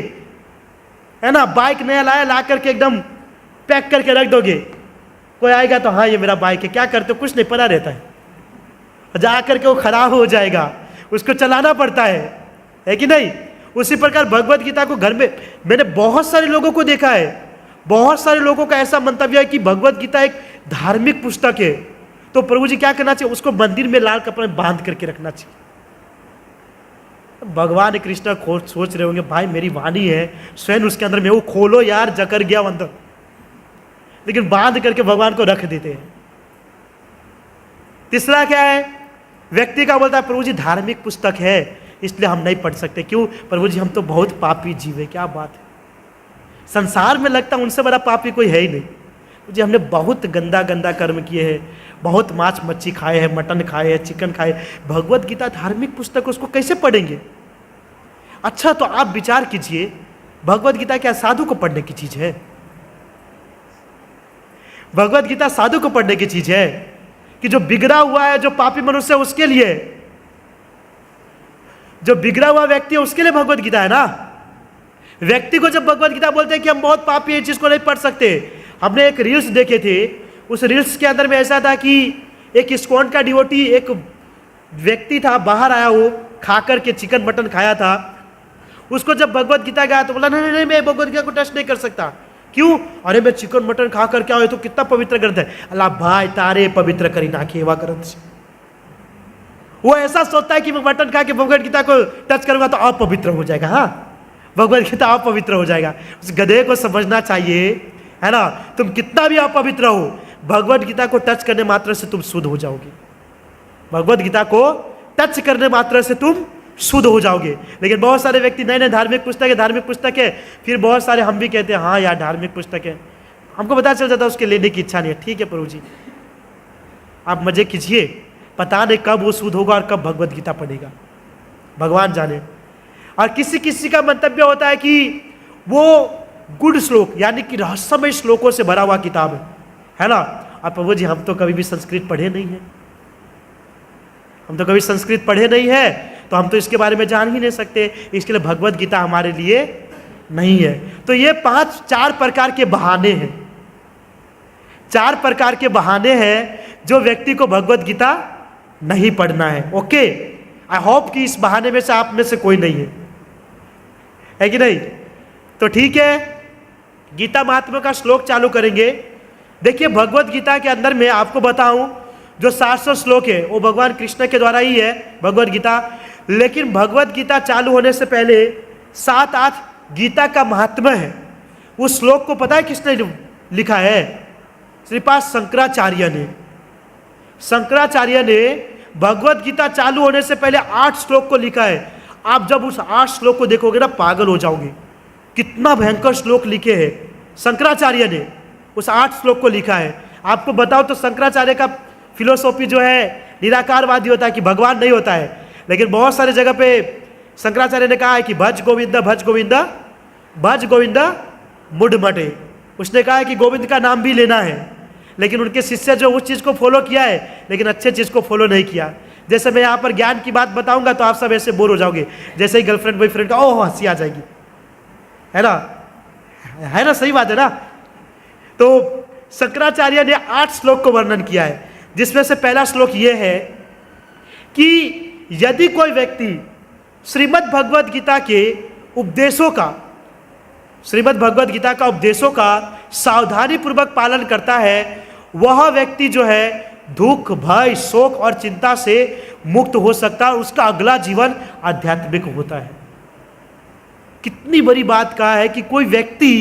है ना। बाइक नया लाया, ला करके एकदम पैक करके रख दोगे, कोई आएगा तो हाँ ये मेरा बाइक है, क्या करते हो, कुछ नहीं, पड़ा रहता है, जा करके वो खराब हो जाएगा, उसको चलाना पड़ता है कि नहीं। उसी प्रकार भगवत गीता को घर में, मैंने बहुत सारे लोगों को देखा है, बहुत सारे लोगों का ऐसा मंतव्य है कि भगवत गीता एक धार्मिक पुस्तक है, तो प्रभु जी क्या करना चाहिए, उसको मंदिर में लाल कपड़े में बांध करके रखना चाहिए। भगवान कृष्ण सोच रहे होंगे भाई मेरी वाणी है, स्वयं उसके अंदर में वो खोलो यार, जकर गया अंदर, लेकिन बांध करके भगवान को रख देते हैं। तीसरा क्या है, व्यक्ति का बोलता है प्रभु जी धार्मिक पुस्तक है इसलिए हम नहीं पढ़ सकते, क्यों प्रभु जी हम तो बहुत पापी जीव है। क्या बात है, संसार में लगता उनसे बड़ा पापी कोई है ही नहीं जी, हमने बहुत गंदा गंदा कर्म किए हैं, बहुत मांस मच्छी खाए हैं, मटन खाए हैं, चिकन खाए, भगवत गीता धार्मिक पुस्तक, उसको कैसे पढ़ेंगे। अच्छा तो आप विचार कीजिए, भगवत गीता क्या साधु को पढ़ने की चीज है? भगवत गीता साधु को पढ़ने की चीज है कि जो बिगड़ा हुआ है, जो पापी मनुष्य है उसके लिए, जो बिगड़ा हुआ व्यक्ति है उसके लिए भगवत गीता है ना। व्यक्ति को जब भगवत गीता बोलते हैं कि हम बहुत पापी हैं, चीज को नहीं पढ़ सकते। हमने एक रील्स देखे थे, उस रील्स के अंदर में ऐसा था कि एक इस्कॉन का डिवोटी, एक व्यक्ति था, बाहर आया, वो खा करके चिकन मटन खाया था, उसको जब भगवत गीता गया तो बोला नहीं नहीं मैं भगवत गीता को टच नहीं कर सकता। क्यों? अरे मैं चिकन मटन खा करके आया तो कितना पवित्र ग्रंथ है। अल्लाह भाई तारे पवित्र करी नाखे वा ग्रंथ से। वो ऐसा सोचता है कि मैं मटन खा के भगवत गीता को टच करूंगा तो अपवित्र हो जाएगा। हाँ, भगवत गीता अपवित्र हो जाएगा। उस गधे को समझना चाहिए, है ना, तुम कितना भी अपवित्र हो, भगवत गीता को टच करने मात्र से तुम शुद्ध हो जाओगे। भगवत गीता को टच करने मात्र से तुम शुद्ध हो जाओगे। लेकिन बहुत सारे व्यक्ति नए नए धार्मिक पुस्तक है, धार्मिक पुस्तक है, फिर बहुत सारे हम भी कहते हैं हाँ यार धार्मिक पुस्तक है, हमको पता चल जाता है उसके लेने की इच्छा नहीं है। ठीक है प्रभु जी, आप मजे कीजिए, पता नहीं कब वो शुद्ध होगा और कब भगवत गीता पढ़ेगा, भगवान जाने। और किसी किसी का मंतव्य होता है कि वो गुड श्लोक यानी कि रहस्यमय श्लोकों से भरा हुआ किताब है ना। और प्रभु जी हम तो कभी भी संस्कृत पढ़े नहीं है, हम तो कभी संस्कृत पढ़े नहीं है, तो हम तो इसके बारे में जान ही नहीं सकते, इसके लिए भगवत गीता हमारे लिए नहीं है। तो ये चार प्रकार के बहाने हैं, चार प्रकार के बहाने हैं जो व्यक्ति को भगवत गीता नहीं पढ़ना है। ओके, आई होप कि इस बहाने में से आप में से कोई नहीं है कि नहीं। तो ठीक है, गीता महात्म्य का श्लोक चालू करेंगे। देखिए भगवत गीता के अंदर में आपको बताऊं, जो 700 श्लोक है वो भगवान कृष्ण के द्वारा ही है भगवत गीता। लेकिन भगवत गीता चालू होने से पहले 7-8 गीता का महात्म्य है। उस श्लोक को पता है किसने लिखा है? श्रीपाद शंकराचार्य ने। शंकराचार्य ने भगवत गीता चालू होने से पहले 8 श्लोक को लिखा है। आप जब उस 8 श्लोक को देखोगे ना पागल हो जाओगे, कितना भयंकर श्लोक लिखे हैं शंकराचार्य ने। उस 8 श्लोक को लिखा है। आपको बताओ तो शंकराचार्य का फिलोसॉफी जो है निराकारवादी होता है कि भगवान नहीं होता है। लेकिन बहुत सारे जगह पे शंकराचार्य ने कहा है कि भज गोविंदा भज गोविंदा भज गोविंदा मुड मटे। उसने कहा है कि गोविंद का नाम भी लेना है। लेकिन उनके शिष्य जो उस चीज़ को फॉलो किया है, लेकिन अच्छे चीज़ को फॉलो नहीं किया। जैसे मैं यहाँ पर ज्ञान की बात बताऊंगा तो आप सब ऐसे बोर हो जाओगे, जैसे ही गर्लफ्रेंड बॉयफ्रेंड का ओह हंसी आ जाएगी, है ना, सही बात है ना। तो शंकराचार्य ने 8 श्लोक को वर्णन किया है, जिसमें से पहला श्लोक ये है कि यदि कोई व्यक्ति श्रीमद् भगवत गीता के उपदेशों का, श्रीमद् भगवत गीता का उपदेशों का सावधानी पूर्वक पालन करता है, वह व्यक्ति जो है दुख भय शोक और चिंता से मुक्त हो सकता है। उसका अगला जीवन आध्यात्मिक होता है। कितनी बड़ी बात कहा है कि कोई व्यक्ति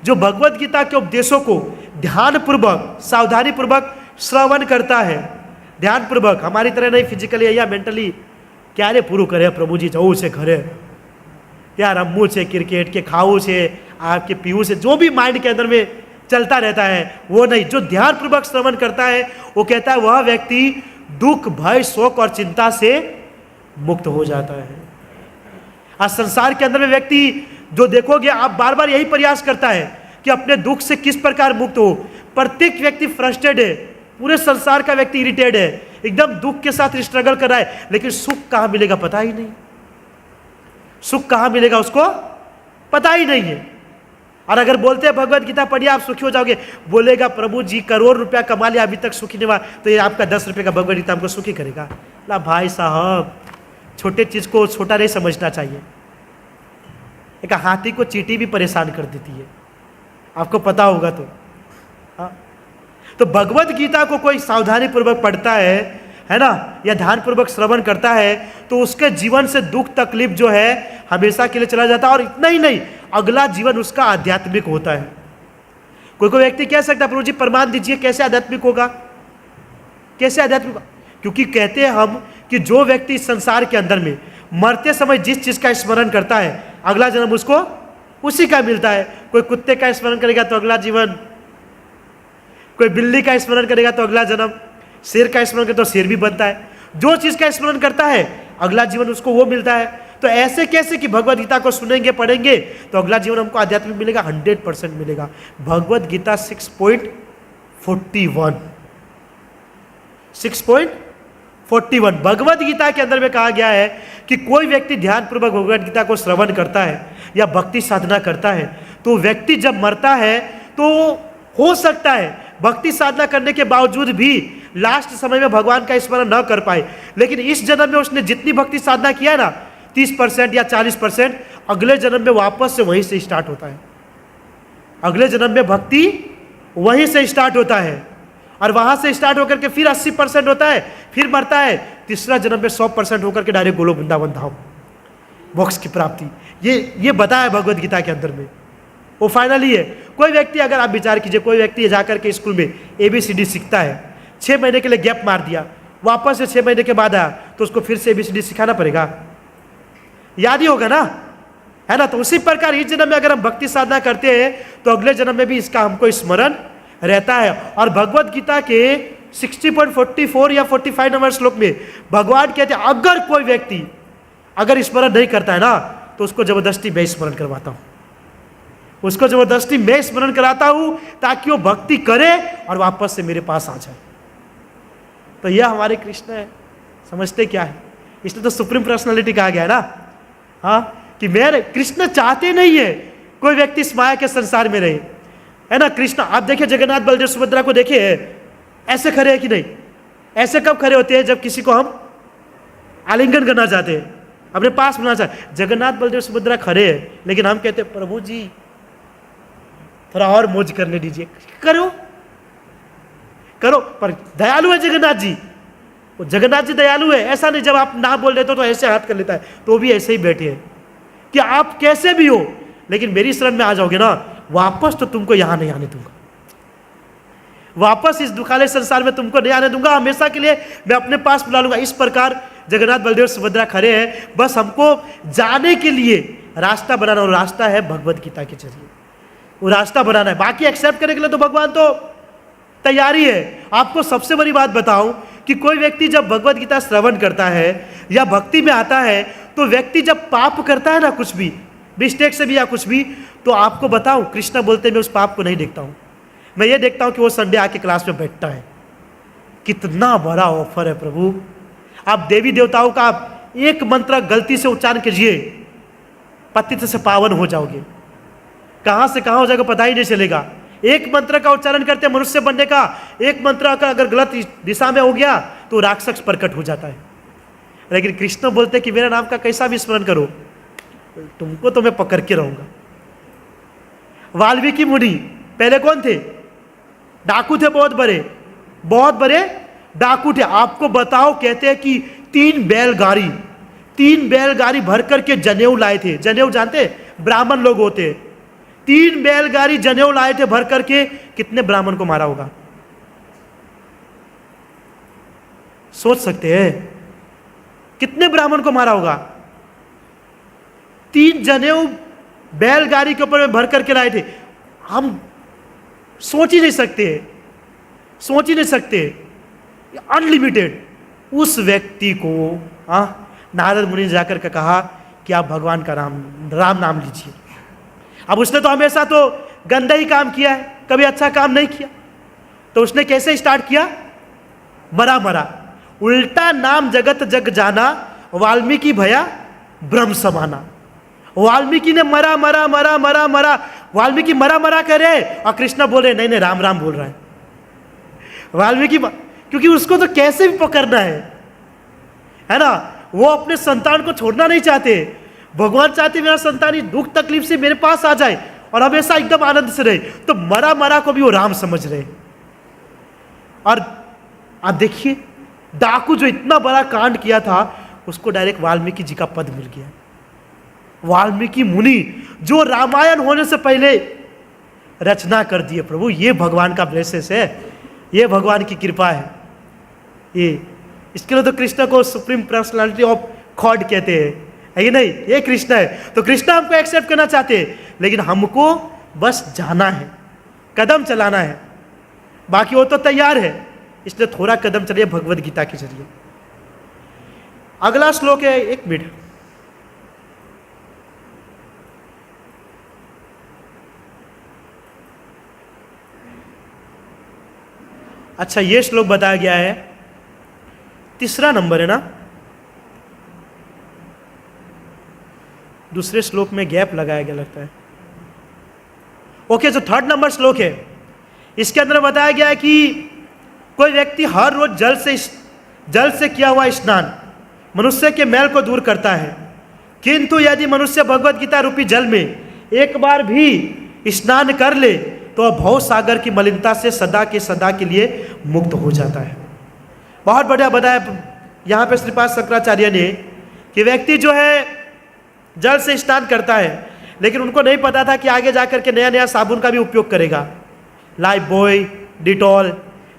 जो भगवत गीता के उपदेशों को ध्यान पूर्वक सावधानी पूर्वक श्रवण करता है, ध्यान पूर्वक, हमारी तरह नहीं फिजिकली या मेंटली क्यारे पूરું करे प्रभु जी जવું છે ઘરે, ત્યાં રમવું છે, क्रिकेट के खाऊ से, आपके पीऊ से, जो भी माइंड के अंदर में चलता रहता है वो नहीं। जो ध्यान पूर्वक श्रवण करता है वो कहता है वह व्यक्ति दुख भय शोक और चिंता से मुक्त हो जाता है। आज संसार के अंदर में व्यक्ति जो देखोगे आप बार बार यही प्रयास करता है कि अपने दुख से किस प्रकार मुक्त हो। प्रत्येक व्यक्ति फ्रस्ट्रेटेड है, पूरे संसार का व्यक्ति इरिटेट है, एकदम दुख के साथ स्ट्रगल कर रहा है, लेकिन सुख कहां मिलेगा पता ही नहीं। सुख कहां मिलेगा उसको पता ही नहीं है। और अगर बोलते हैं भगवत गीता पढ़िए आप सुखी हो जाओगे, बोलेगा प्रभु जी करोड़ रुपया कमा लिया अभी तक सुखी नहीं हुआ, तो ये आपका 10 रुपये का भगवत गीता हमको सुखी करेगा? ना भाई साहब, छोटे चीज को छोटा नहीं समझना चाहिए। एक हाथी को चींटी भी परेशान कर देती है, आपको पता होगा तो। हाँ, तो भगवत गीता को कोई सावधानी पूर्वक पढ़ता है ना, या ध्यान पूर्वक श्रवण करता है, तो उसके जीवन से दुख तकलीफ जो है हमेशा के लिए चला जाता है। और इतना ही नहीं, अगला जीवन उसका आध्यात्मिक होता है। कोई कोई व्यक्ति कह सकता है प्रभु जी प्रमाण दीजिए, कैसे आध्यात्मिक होगा, कैसे आध्यात्मिक होगा? क्योंकि कहते हैं हम कि जो व्यक्ति इस संसार के अंदर में मरते समय जिस चीज का स्मरण करता है, अगला जन्म उसको उसी का मिलता है। कोई कुत्ते का स्मरण करेगा तो अगला जीवन, कोई बिल्ली का स्मरण करेगा तो अगला जन्म, शेर का स्मरण करेगा तो शेर भी बनता है। जो चीज का स्मरण करता है अगला जीवन उसको वो मिलता है। तो ऐसे कैसे कि भगवत गीता को सुनेंगे पढ़ेंगे तो अगला जीवन हमको आध्यात्मिक मिलेगा? 100% मिलेगा। भगवत गीता 6.41 भगवत गीता के अंदर में कहा गया है कि कोई व्यक्ति ध्यान पूर्वक भगवत गीता को श्रवण करता है या भक्ति साधना करता है, तो व्यक्ति जब मरता है तो हो सकता है भक्ति साधना करने के बावजूद भी लास्ट समय में भगवान का स्मरण न कर पाए, लेकिन इस जन्म में उसने जितनी भक्ति साधना किया है ना, 30% या 40%, अगले जन्म में वापस से वहीं से स्टार्ट होता है। अगले जन्म में भक्ति वहीं से स्टार्ट होता है और वहां से स्टार्ट होकर के फिर 80% होता है, फिर मरता है, तीसरा जन्म में 100% होकर के डायरेक्ट गोलोक वृंदावन धाम, मोक्ष की प्राप्ति। ये बताया भगवत गीता के अंदर में, वो फाइनली है। कोई व्यक्ति, अगर आप विचार कीजिए, कोई व्यक्ति जाकर के स्कूल में ABCD सीखता है, 6 महीने के लिए गैप मार दिया, वापस से 6 महीने के बाद आया, तो उसको फिर से ABCD सिखाना पड़ेगा, याद ही होगा ना, है ना? तो उसी प्रकार इस जन्म में अगर हम भक्ति साधना करते हैं तो अगले जन्म में भी इसका हमको स्मरण रहता है। और भगवत गीता के 60.44 या 45 नंबर श्लोक में भगवान कहते हैं अगर कोई व्यक्ति अगर स्मरण नहीं करता है ना, तो उसको जबरदस्ती मैं स्मरण करवाता हूं, उसको जबरदस्ती मैं स्मरण कराता हूं ताकि वो भक्ति करे और वापस से मेरे पास आ जाए। तो यह हमारे कृष्ण है, समझते क्या है? इसलिए तो सुप्रीम पर्सनालिटी कहा गया है ना, हाँ, कि मेरे कृष्ण चाहते नहीं है कोई व्यक्ति इस माया के संसार में रहे, है ना? कृष्ण, आप देखिए जगन्नाथ बलदेव सुभद्रा को देखिए, ऐसे खड़े हैं कि नहीं? ऐसे कब खड़े होते हैं? जब किसी को हम आलिंगन करना चाहते हैं, अपने पास बुलाना चाहते। जगन्नाथ बलदेव सुभद्रा खड़े हैं, लेकिन हम कहते हैं प्रभु जी थोड़ा और मौज करने दीजिए। करो करो, पर दयालु है जगन्नाथ जी, वो जगन्नाथ जी दयालु है। ऐसा नहीं जब आप ना बोल देते तो ऐसे हाथ कर लेता है, तो भी ऐसे ही बैठे हैं कि आप कैसे भी हो, लेकिन मेरी शरण में आ जाओगे ना, वापस तो तुमको यहां नहीं आने दूंगा, वापस इस दुखाले संसार में तुमको नहीं आने दूंगा, हमेशा के लिए मैं अपने पास बुला लूंगा। इस प्रकार जगन्नाथ बलदेव सुभद्रा खड़े हैं, बस हमको जाने के लिए रास्ता बनाना, और रास्ता है भगवत गीता के जरिए, वो रास्ता बनाना है। बाकी एक्सेप्ट करने के लिए तो भगवान तो तैयारी है। आपको सबसे बड़ी बात बताऊं कि कोई व्यक्ति जब भगवत गीता श्रवण करता है या भक्ति में आता है, तो व्यक्ति जब पाप करता है ना, कुछ भी मिस्टेक से भी या कुछ भी, तो आपको बताऊं कृष्ण बोलते मैं उस पाप को नहीं देखता हूं, मैं ये देखता हूं कि वो संडे आके क्लास में बैठता है। कितना बड़ा ऑफर है प्रभु। आप देवी देवताओं का आप एक मंत्र गलती से उच्चारण कीजिए, पतित से पावन हो जाओगे। कहां से कहां हो जाएगा पता ही नहीं चलेगा। एक मंत्र का उच्चारण करते मनुष्य बनने का, एक मंत्र का अगर गलत दिशा में हो गया तो राक्षस प्रकट हो जाता है। लेकिन कृष्ण बोलते कि मेरे नाम का कैसा भी स्मरण करो, तुमको तो मैं पकड़ के रहूंगा। वाल्मीकि मुनि पहले कौन थे? डाकू थे, बहुत बड़े डाकू थे। आपको बताओ, कहते हैं कि 3 बैलगाड़ी भर करके जनेऊ लाए थे। जनेऊ जानते? ब्राह्मण लोग होते। 3 बैलगाड़ी जनेऊ लाए थे भर करके। कितने ब्राह्मण को मारा होगा? सोच सकते हैं कितने ब्राह्मण को मारा होगा? 3 जनेऊ बैलगाड़ी के ऊपर में भर करके लाए थे। हम सोच ही नहीं सकते, अनलिमिटेड। उस व्यक्ति को नारद मुनि ने जाकर के कहा कि आप भगवान का राम नाम लीजिए। अब उसने तो हमेशा तो गंदा ही काम किया है, कभी अच्छा काम नहीं किया। तो उसने कैसे स्टार्ट किया? मरा मरा, उल्टा नाम जगत जग जाना, वाल्मीकि भया ब्रह्म समाना। वाल्मीकि ने मरा मरा मरा मरा मरा, वाल्मीकि मरा मरा करे और कृष्ण बोले नहीं नहीं राम राम बोल रहा है। वाल्मीकि क्योंकि उसको तो कैसे भी पकड़ना है ना, वो अपने संतान को छोड़ना नहीं चाहते। भगवान चाहते मेरा संतान ही दुख तकलीफ से मेरे पास आ जाए और हमेशा एकदम आनंद से रहे, तो मरा मरा को भी वो राम समझ रहे। और आप देखिए डाकू जो इतना बड़ा कांड किया था उसको डायरेक्ट वाल्मीकि जी का पद मिल गया। वाल्मीकि मुनि जो रामायण होने से पहले रचना कर दिए। प्रभु ये भगवान का ब्लेसेस है, ये भगवान की कृपा है। ये इसके लिए तो कृष्ण को सुप्रीम पर्सनालिटी ऑफ गॉड कहते हैं, है कि नहीं? ये कृष्ण है, तो कृष्ण हमको एक्सेप्ट करना चाहते हैं, लेकिन हमको बस जाना है, कदम चलाना है, बाकी वो तो तैयार है। इसलिए थोड़ा कदम चलिए भगवद गीता के जरिए। अगला श्लोक है, एक मिनट, अच्छा ये श्लोक बताया गया है, तीसरा नंबर है ना, दूसरे श्लोक में गैप लगाया गया लगता है। ओके, जो थर्ड नंबर श्लोक है इसके अंदर बताया गया है कि कोई व्यक्ति हर रोज जल से किया हुआ स्नान मनुष्य के मैल को दूर करता है, किंतु यदि मनुष्य भगवद गीता रूपी जल में एक बार भी स्नान कर ले तो भव सागर की मलिनता से सदा के लिए मुक्त हो जाता है। बहुत बढ़िया बताया यहाँ पे श्रीपाद शंकराचार्य ने कि व्यक्ति जो है जल से स्नान करता है, लेकिन उनको नहीं पता था कि आगे जाकर के नया नया साबुन का भी उपयोग करेगा, लाइफ बॉय, डिटॉल,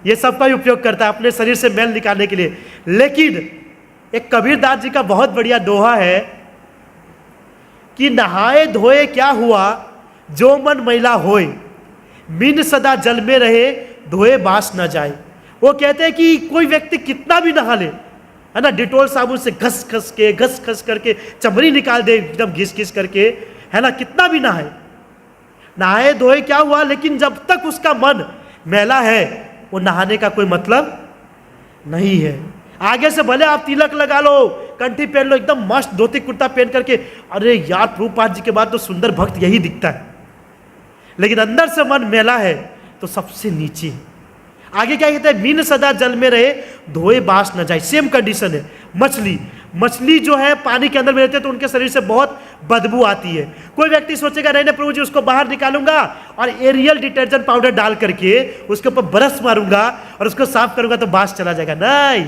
ये सब का भी उपयोग करता है अपने शरीर से मैल निकालने के लिए। लेकिन एक कबीरदास जी का बहुत बढ़िया दोहा है कि नहाए धोए क्या हुआ जो मन मैला होए, बिन सदा जल में रहे धोए बास न जाए। वो कहते हैं कि कोई व्यक्ति कितना भी नहा ले, है ना, डिटोल साबुन से घस घस करके चमड़ी निकाल दे एकदम घिस घिस करके, है ना, कितना भी नहाए धोए क्या हुआ, लेकिन जब तक उसका मन मैला है वो नहाने का कोई मतलब नहीं है। आगे से भले आप तिलक लगा लो, कंठी पहन लो, एकदम मस्त धोती कुर्ता पहन करके, अरे यार प्रभुपाद जी के बाद तो सुंदर भक्त यही दिखता है, लेकिन अंदर से मन मैला है तो सबसे नीचे है। आगे क्या कहते हैं, मीन सदा जल में रहे धोए बास न जाए। सेम कंडीशन है। मछली जो है पानी के अंदर में रहते हैं तो उनके शरीर से बहुत बदबू आती है। कोई व्यक्ति सोचेगा नहीं प्रभु जी उसको बाहर निकालूंगा और एरियल डिटर्जेंट पाउडर डाल करके उसके ऊपर ब्रश मारूंगा और उसको साफ करूंगा तो बास चला जाएगा। नहीं,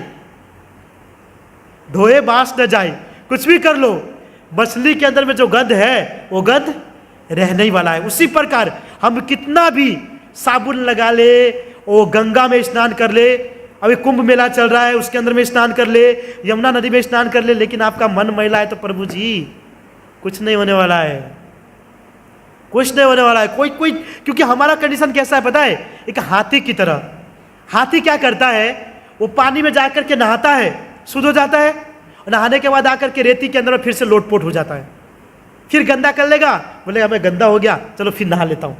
धोए बास न जाए, कुछ भी कर लो, मछली के अंदर में जो गंध है वो गंध रहने ही वाला है। उसी प्रकार हम कितना भी साबुन लगा ले, वो गंगा में स्नान कर ले, अभी कुंभ मेला चल रहा है उसके अंदर में स्नान कर ले, यमुना नदी में स्नान कर ले, लेकिन आपका मन मैला है तो प्रभु जी कुछ नहीं होने वाला है, कुछ नहीं होने वाला है। कोई क्योंकि हमारा कंडीशन कैसा है पता है, एक हाथी की तरह। हाथी क्या करता है, वो पानी में जाकर के नहाता है, शुद्ध हो जाता है, नहाने के बाद आकर के रेती के अंदर में फिर से लोटपोट हो जाता है, फिर गंदा कर लेगा, बोलेगा मैं गंदा हो गया चलो फिर नहा लेता हूँ,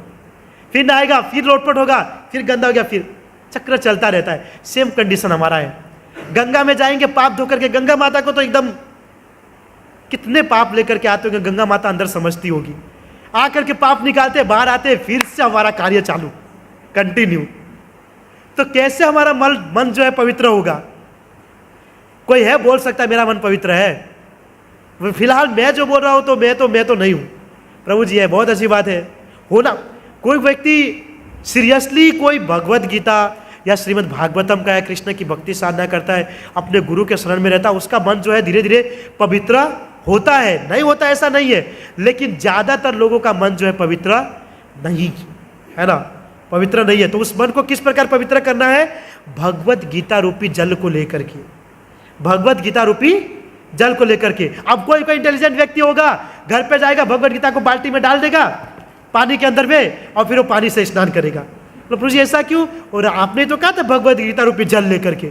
फिर नहाएगा, फिर लोटपोट होगा, फिर गंदा हो गया, फिर चक्र चलता रहता है। सेम कंडीशन हमारा है। गंगा में जाएंगे पाप धोकर के, गंगा माता को तो एकदम कितने पाप लेकर के आते होंगे, गंगा माता अंदर समझती होगी, आकर के पाप निकालते बाहर आते, फिर से हमारा कार्य चालू कंटिन्यू। तो कैसे हमारा मन जो है पवित्र होगा? कोई है बोल सकता है मेरा मन पवित्र है? फिलहाल मैं जो बोल रहा हूं तो मैं तो नहीं हूं। प्रभु जी है, बहुत अच्छी बात है होना। कोई व्यक्ति सीरियसली कोई भगवत गीता या श्रीमद् भागवतम का या कृष्ण की भक्ति साधना करता है, अपने गुरु के शरण में रहता है, उसका मन जो है धीरे धीरे पवित्र होता है। नहीं होता ऐसा नहीं है, लेकिन ज्यादातर लोगों का मन जो है पवित्र नहीं है ना, पवित्र नहीं है। तो उस मन को किस प्रकार पवित्र करना है? भगवत गीता रूपी जल को लेकर के, भगवत गीता रूपी जल को लेकर के। अब कोई इंटेलिजेंट व्यक्ति होगा, घर पे जाएगा, भगवत गीता को बाल्टी में डाल देगा पानी के अंदर में, और फिर वो पानी से स्नान करेगा। तो प्रभु जी ऐसा क्यों? और आपने तो कहा था भगवत गीता रूपी जल लेकर के,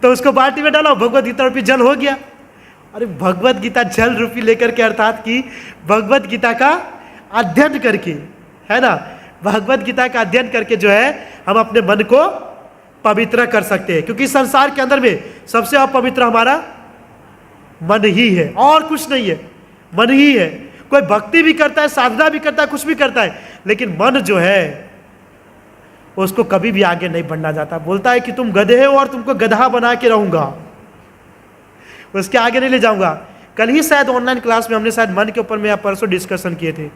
तो उसको बाल्टी में डाला, भगवत गीता रूपी जल हो गया। अरे भगवत गीता जल रूपी लेकर के, अर्थात कि भगवत गीता का अध्ययन करके, है ना, भगवत गीता का अध्ययन करके जो है हम अपने मन को पवित्र कर सकते हैं, क्योंकि संसार के अंदर में सबसे अपवित्र हमारा मन ही है, और कुछ नहीं है, मन ही है। कोई भक्ति भी करता है, साधना भी करता है, कुछ भी करता है, लेकिन मन जो है उसको कभी भी आगे नहीं बढ़ना जाता। बोलता है कि तुम गधे हो और तुमको गधा बना के रहूंगा, उसके आगे नहीं ले जाऊंगा। कल ही शायद ऑनलाइन क्लास में हमने शायद मन के ऊपर में या परसों डिस्कशन किए थे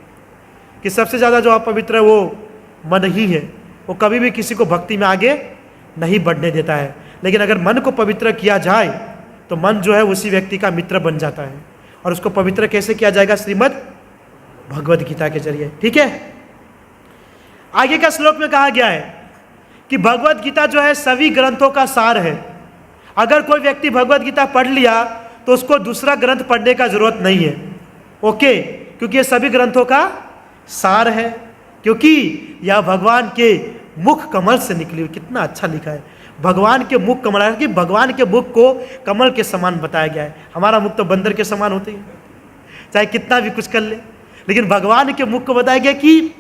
कि सबसे ज़्यादा जो अपवित्र है वो मन ही है। वो कभी भी किसी को भक्ति में आगे नहीं बढ़ने देता है। लेकिन अगर मन को पवित्र किया जाए तो मन जो है उसी व्यक्ति का मित्र बन जाता है। और उसको पवित्र कैसे किया जाएगा? श्रीमद् भगवद गीता के जरिए। ठीक है, आगे का श्लोक में कहा गया है कि भगवद गीता जो है सभी ग्रंथों का सार है। अगर कोई व्यक्ति भगवद गीता पढ़ लिया तो उसको दूसरा ग्रंथ पढ़ने का जरूरत नहीं है। ओके, क्योंकि ये सभी ग्रंथों का सार है, क्योंकि यह भगवान के मुख कमल से निकली हुई। कितना अच्छा लिखा है, भगवान के मुख कमल है, कि भगवान के मुख को कमल के समान बताया गया है। हमारा मुख तो बंदर के समान होते हैं, चाहे कितना भी कुछ कर ले, लेकिन भगवान के मुख को बताया गया कि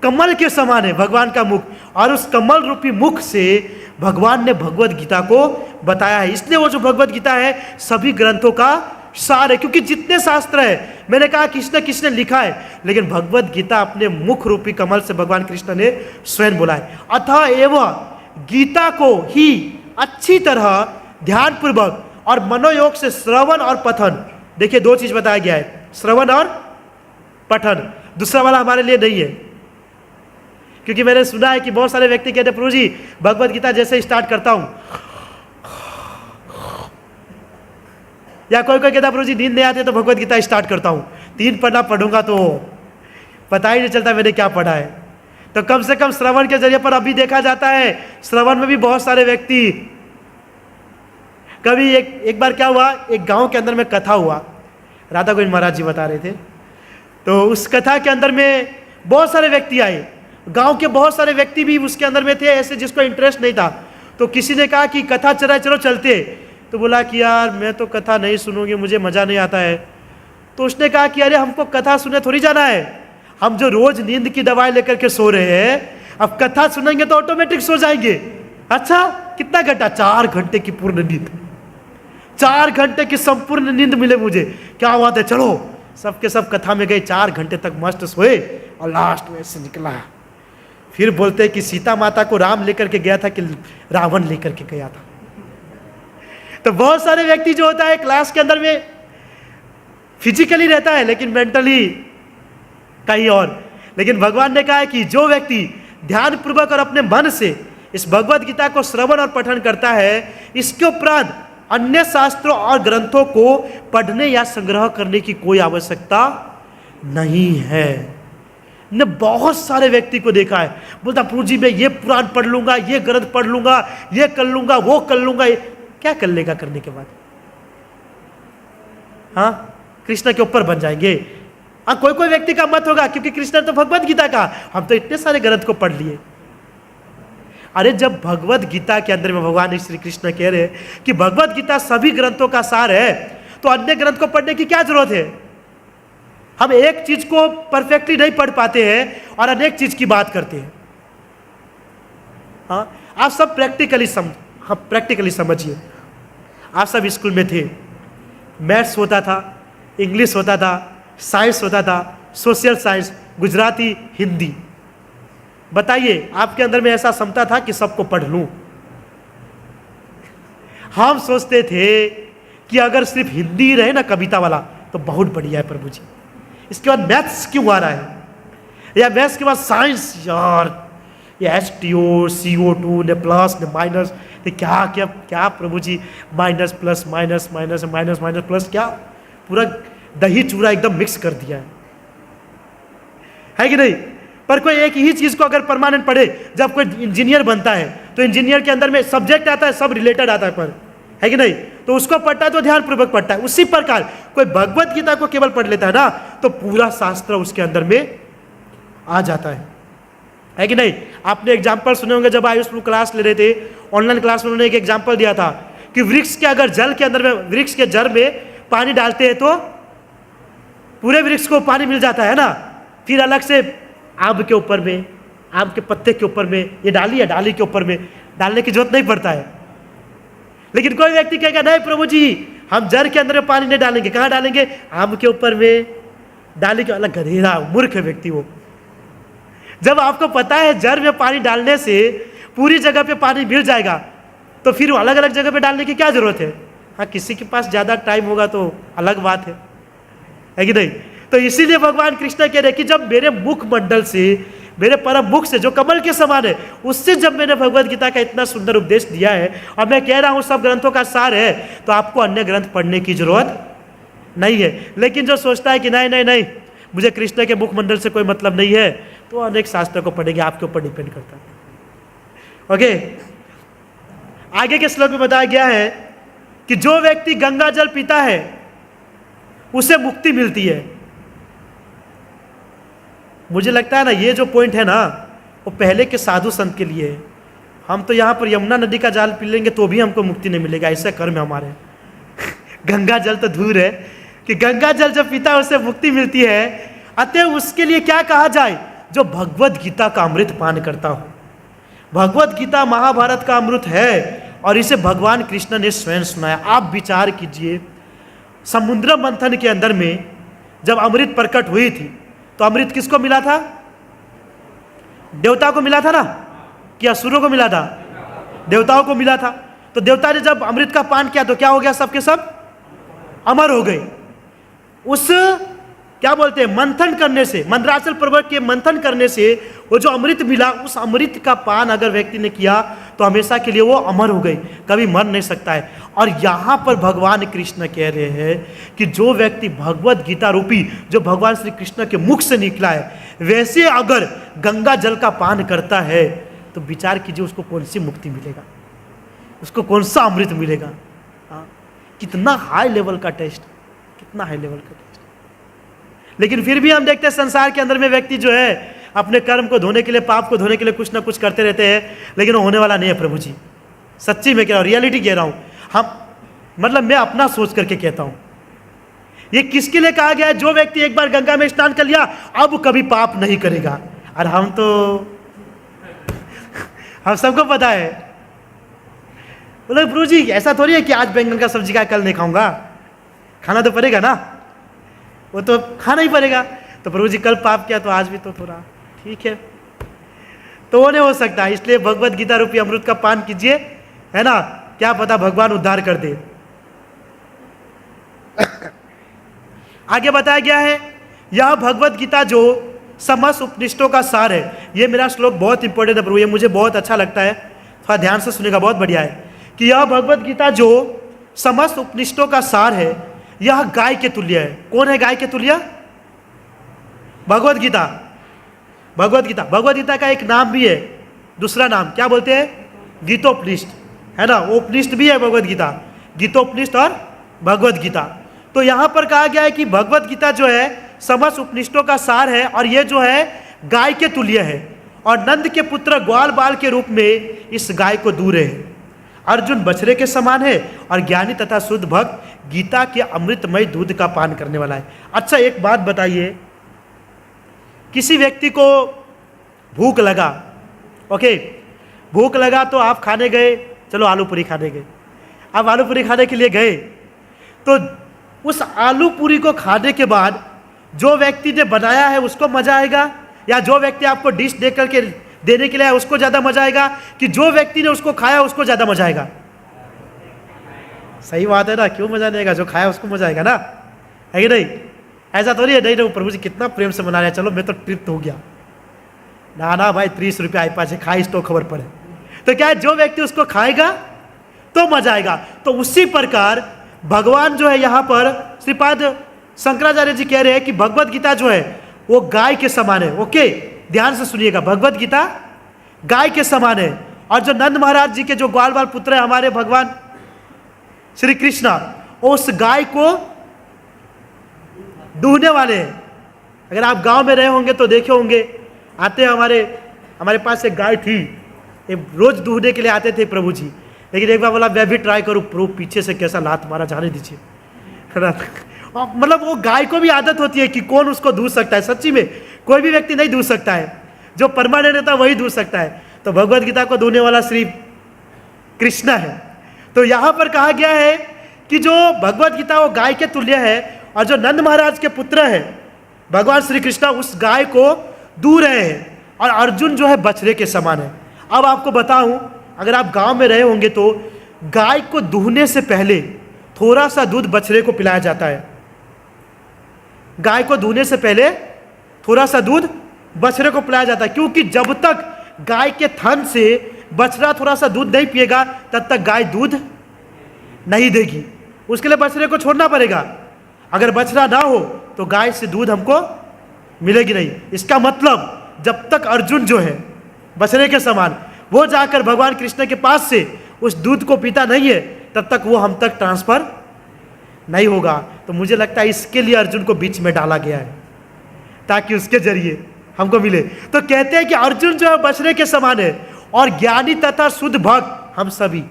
कमल के समान है भगवान का मुख। और उस कमल रूपी मुख से भगवान ने भगवद गीता को बताया है। इसलिए वो जो भगवद गीता है सभी ग्रंथों का सार है, क्योंकि जितने शास्त्र है, मैंने कहा किसने लिखा है, लेकिन भगवद गीता अपने मुख रूपी कमल से भगवान कृष्ण ने स्वयं बोला है। अतः एवं गीता को ही अच्छी तरह ध्यान पूर्वक और मनोयोग से श्रवण और पठन, देखिए दो चीज बताया गया है, श्रवण और पठन। दूसरा वाला हमारे लिए नहीं है, क्योंकि मैंने सुना है कि बहुत सारे व्यक्ति कहते हैं प्रभु जी भगवद गीता जैसे स्टार्ट करता हूं, या कोई कहता प्रभु जी नींद नहीं आती तो भगवद गीता स्टार्ट करता हूं, 3 पन्ना पढ़ूंगा तो पता ही नहीं चलता मैंने क्या पढ़ा है। तो कम से कम श्रवण के जरिए पर अभी देखा जाता है, श्रवण में भी बहुत सारे व्यक्ति, कभी एक बार क्या हुआ, एक गांव के अंदर में कथा हुआ, राधा गोविंद महाराज जी बता रहे थे। तो उस कथा के अंदर में बहुत सारे व्यक्ति आए, गांव के बहुत सारे व्यक्ति भी उसके अंदर में थे, ऐसे जिसको इंटरेस्ट नहीं था। तो किसी ने कहा कि कथा चल रहा है, चलो चलते। तो बोला कि यार मैं तो कथा नहीं सुनूंगी, मुझे मज़ा नहीं आता है। तो उसने कहा कि अरे हमको कथा सुने थोड़ी जाना है, हम जो रोज नींद की दवाई लेकर के सो रहे हैं, अब कथा सुनेंगे तो ऑटोमेटिक सो जाएंगे। अच्छा, कितना घंटा? 4 घंटे की पूर्ण नींद, 4 घंटे की संपूर्ण नींद मिले मुझे, क्या बात है। चलो सबके सब कथा में गए, 4 घंटे तक मस्त सोए और लास्ट में से निकला। फिर बोलते हैं कि सीता माता को राम लेकर के गया था कि रावण लेकर के गया था। तो बहुत सारे व्यक्ति जो होता है क्लास के अंदर में फिजिकली रहता है लेकिन मेंटली कहीं और। लेकिन भगवान ने कहा है कि जो व्यक्ति ध्यान पूर्वक और अपने मन से इस भगवद गीता को श्रवण और पठन करता है, इसके उपरांत अन्य शास्त्रों और ग्रंथों को पढ़ने या संग्रह करने की कोई आवश्यकता नहीं है। ने बहुत सारे व्यक्ति को देखा है, बोलता प्रभु जी मैं ये पुराण पढ़ लूंगा, ये ग्रंथ पढ़ लूंगा, ये कर लूंगा, वो कर लूंगा। क्या कर लेगा करने के बाद? हाँ, कृष्ण के ऊपर बन जाएंगे। हाँ, कोई कोई व्यक्ति का मत होगा क्योंकि कृष्ण तो भगवद गीता का, हम तो इतने सारे ग्रंथ को पढ़ लिए। अरे जब भगवद गीता के अंदर में भगवान श्री कृष्ण कह रहे हैं कि भगवद गीता सभी ग्रंथों का सार है, तो अन्य ग्रंथ को पढ़ने की क्या जरूरत है? हम एक चीज को परफेक्टली नहीं पढ़ पाते हैं और अनेक चीज की बात करते हैं। हाँ, आप सब प्रैक्टिकली समझिए। आप सब स्कूल में थे, मैथ्स होता था, इंग्लिश होता था, साइंस होता था, सोशल साइंस, गुजराती, हिंदी। बताइए आपके अंदर में ऐसा क्षमता था कि सबको पढ़ लूं? हम सोचते थे कि अगर सिर्फ हिंदी रहे ना कविता वाला तो बहुत बढ़िया है प्रभु जी, इसके बाद मैथ्स क्यों आ रहा है, या मैथ्स के बाद साइंस, यार ये H2O CO2 ने प्लस ने माइनस, तो क्या क्या क्या Prabhu ji, minus plus minus minus minus minus plus, क्या पूरा दही चूरा एकदम मिक्स कर दिया है कि नहीं? पर कोई एक ही चीज को अगर परमानेंट पढ़े, जब कोई इंजीनियर बनता है तो इंजीनियर के अंदर में सब्जेक्ट आता है, सब रिलेटेड आता है, पर है कि नहीं? तो उसको पढ़ता है तो ध्यान पूर्वक पढ़ता है। उसी प्रकार कोई भगवद गीता को केवल पढ़ लेता है ना, तो पूरा शास्त्र उसके अंदर में आ जाता है कि नहीं? आपने एग्जाम्पल सुने होंगे, जब आयुष क्लास ले रहे थे ऑनलाइन क्लास में, उन्होंने एक एग्जाम्पल दिया था कि वृक्ष के अगर जल के अंदर में, वृक्ष के जड़ में पानी डालते हैं तो पूरे वृक्ष को पानी मिल जाता है ना। फिर अलग से आम के ऊपर में, आम के पत्ते के ऊपर में ये डाली, या डाली के ऊपर में डालने की जरूरत नहीं पड़ता है। लेकिन कोई व्यक्ति कहेगा नहीं प्रभु जी, हम जर के अंदर में पानी नहीं डालेंगे। कहाँ डालेंगे? आम के ऊपर में डालेंगे। अलग गधेरा मूर्ख है व्यक्ति वो। जब आपको पता है जर में पानी डालने से पूरी जगह पे पानी मिल जाएगा, तो फिर अलग अलग जगह पे डालने की क्या जरूरत है? हाँ, किसी के पास ज्यादा टाइम होगा तो अलग बात है कि नहीं? तो इसीलिए भगवान कृष्ण कह रहे कि जब मेरे मुख मंडल से, मेरे परम मुख से जो कमल के समान है, उससे जब मैंने भगवत गीता का इतना सुंदर उपदेश दिया है और मैं कह रहा हूं सब ग्रंथों का सार है, तो आपको अन्य ग्रंथ पढ़ने की जरूरत नहीं है। लेकिन जो सोचता है कि नहीं नहीं नहीं, मुझे कृष्ण के मुख मंडल से कोई मतलब नहीं है, तो अनेक शास्त्रों को पढ़ेंगे, आपके ऊपर डिपेंड करता है। ओके, आगे के श्लोक में बताया गया है कि जो व्यक्ति गंगा जल पीता है उसे मुक्ति मिलती है। मुझे लगता है ना ये जो पॉइंट है ना, वो पहले के साधु संत के लिए है। हम तो यहाँ पर यमुना नदी का जल पी लेंगे तो भी हमको मुक्ति नहीं मिलेगा, ऐसे कर्म है हमारे। गंगा जल तो दूर है कि गंगा जल जब पीता है उसे मुक्ति मिलती है। अतः उसके लिए क्या कहा जाए? जो भगवत गीता का अमृत पान करता हो। भगवत गीता महाभारत का अमृत है और इसे भगवान कृष्ण ने स्वयं सुनाया। आप विचार कीजिए, समुद्र मंथन के अंदर में जब अमृत प्रकट हुई थी तो अमृत किसको मिला था? देवता को मिला था ना, कि असुरों को मिला था? देवताओं को मिला था। तो देवता ने जब अमृत का पान किया तो क्या हो गया? सबके सब अमर हो गए। उस क्या बोलते हैं, मंथन करने से, मंदराचल पर्वत के मंथन करने से वो जो अमृत मिला, उस अमृत का पान अगर व्यक्ति ने किया तो हमेशा के लिए वो अमर हो गई, कभी मर नहीं सकता है। और यहाँ पर भगवान कृष्ण कह रहे हैं कि जो व्यक्ति भगवत गीता रूपी जो भगवान श्री कृष्ण के मुख से निकला है, वैसे अगर गंगा जल का पान करता है तो विचार कीजिए उसको कौन सी मुक्ति मिलेगा, उसको कौन सा अमृत मिलेगा। हाँ, कितना हाई लेवल का टेस्ट, कितना हाई लेवल का टेस्ट। लेकिन फिर भी हम देखते हैं संसार के अंदर में व्यक्ति जो है अपने कर्म को धोने के लिए, पाप को धोने के लिए कुछ ना कुछ करते रहते हैं, लेकिन वो होने वाला नहीं है प्रभु जी। सच्ची में कह रहा हूँ, रियलिटी कह रहा हूँ। हम मतलब मैं अपना सोच करके कहता हूँ, ये किसके लिए कहा गया है? जो व्यक्ति एक बार गंगा में स्नान कर लिया अब कभी पाप नहीं करेगा। और हम तो हम सबको पता है। बोले प्रभु जी ऐसा थोड़ी है कि आज बैंगन का सब्जी का कल नहीं खाऊंगा, खाना तो पड़ेगा ना, वो तो खाना ही पड़ेगा। तो प्रभु जी कल पाप किया तो आज भी तो थोड़ा ठीक है, तो वो नहीं हो सकता। इसलिए भगवत गीता रूपी अमृत का पान कीजिए, है ना, क्या पता भगवान उद्धार कर दे। आगे बताया गया है, यह भगवत गीता जो समस्त उपनिषदों का सार है। ये मेरा श्लोक बहुत इंपॉर्टेंट है प्रभु, ये मुझे बहुत अच्छा लगता है, थोड़ा ध्यान से सुनेगा, बहुत बढ़िया है। कि यह भगवत गीता जो समस्त उपनिषदों का सार है, यह गाय के तुल्य है। कौन है गाय के तुल्य? भगवत गीता। भगवत गीता, भगवत गीता का एक नाम भी है, दूसरा नाम क्या बोलते हैं? गीतोपनिषद, है ना, वो उपनिषद भी है भगवत गीता, गीतोपनिषद और भगवत गीता। तो यहां पर कहा गया है कि भगवत गीता जो है समस्त उपनिषदों का सार है और ये जो है गाय के तुल्य है। और नंद के पुत्र ग्वाल बाल के रूप में इस गाय को दूर है। अर्जुन बछड़े के समान है और ज्ञानी तथा शुद्ध भक्त गीता के अमृतमय दूध का पान करने वाला है। अच्छा एक बात बताइए, किसी व्यक्ति को भूख लगा, ओके, भूख लगा तो आप खाने गए, चलो आलू पूरी खाने गए। आप आलू पूरी खाने के लिए गए तो उस आलू पूरी को खाने के बाद जो व्यक्ति ने बनाया है उसको मजा आएगा, या जो व्यक्ति आपको डिश दे करके देने के लिए आया उसको ज्यादा मजा आएगा, कि जो व्यक्ति ने उसको खाया उसको ज्यादा मजा आएगा? सही बात है ना, क्यों मजा नहीं आएगा? जो खाया उसको मजा आएगा ना, है कि नहीं? ऐसा थोड़ी है नहीं नहीं प्रभु जी कितना प्रेम से बना रहे हैं, चलो मैं तो तृप्त हो गया। ना ना भाई, 30 रुपया आई पास खाई तो खबर पड़े। तो क्या है, जो व्यक्ति उसको खाएगा तो मजा आएगा। तो उसी प्रकार भगवान जो है यहाँ पर श्रीपाद शंकराचार्य जी कह रहे हैं कि भगवत गीता जो है वो गाय के समान है। ओके, ध्यान से सुनिएगा, भगवत गीता गाय के समान है। और जो नंद महाराज जी के जो ग्वाल बाल पुत्र है हमारे भगवान श्री कृष्ण, उस गाय को दूहने वाले हैं। अगर आप गांव में रहे होंगे तो देखे होंगे, आते हमारे पास एक गाय थी, रोज दूहने के लिए आते थे प्रभु जी। लेकिन एक बार बोला मैं भी ट्राई करूँ, प्रभु पीछे से कैसा लात मारा, जाने दीजिए। मतलब वो गाय को भी आदत होती है कि कौन उसको दूह सकता है। सच्ची में कोई भी व्यक्ति नहीं दूह सकता है, जो परमानेंट रहता है वही दूह सकता है। तो भगवत गीता को दूहने वाला श्री कृष्ण है। तो यहाँ पर कहा गया है कि जो भगवत गीता वो गाय के तुल्य है, और जो नंद महाराज के पुत्र है भगवान श्री कृष्ण उस गाय को दूह रहे हैं, और अर्जुन जो है बछड़े के समान है। अब आपको बताऊं, अगर आप गांव में रहे होंगे तो गाय को दूहने से पहले थोड़ा सा दूध बछड़े को पिलाया जाता है। गाय को दूहने से पहले थोड़ा सा दूध बछड़े को पिलाया जाता है, क्योंकि जब तक गाय के थन से बछड़ा थोड़ा सा दूध नहीं पिएगा तब तक गाय दूध नहीं देगी। उसके लिए बछड़े को छोड़ना पड़ेगा। अगर बछड़ा ना हो तो गाय से दूध हमको मिलेगी नहीं। इसका मतलब जब तक अर्जुन जो है बछड़े के समान वो जाकर भगवान कृष्ण के पास से उस दूध को पीता नहीं है, तब तक वो हम तक ट्रांसफर नहीं होगा। तो मुझे लगता है इसके लिए अर्जुन को बीच में डाला गया है, ताकि उसके जरिए हमको मिले। तो कहते हैं कि अर्जुन जो है बछड़े के समान है, और ज्ञानी तथा शुद्ध भक्त हम सभी,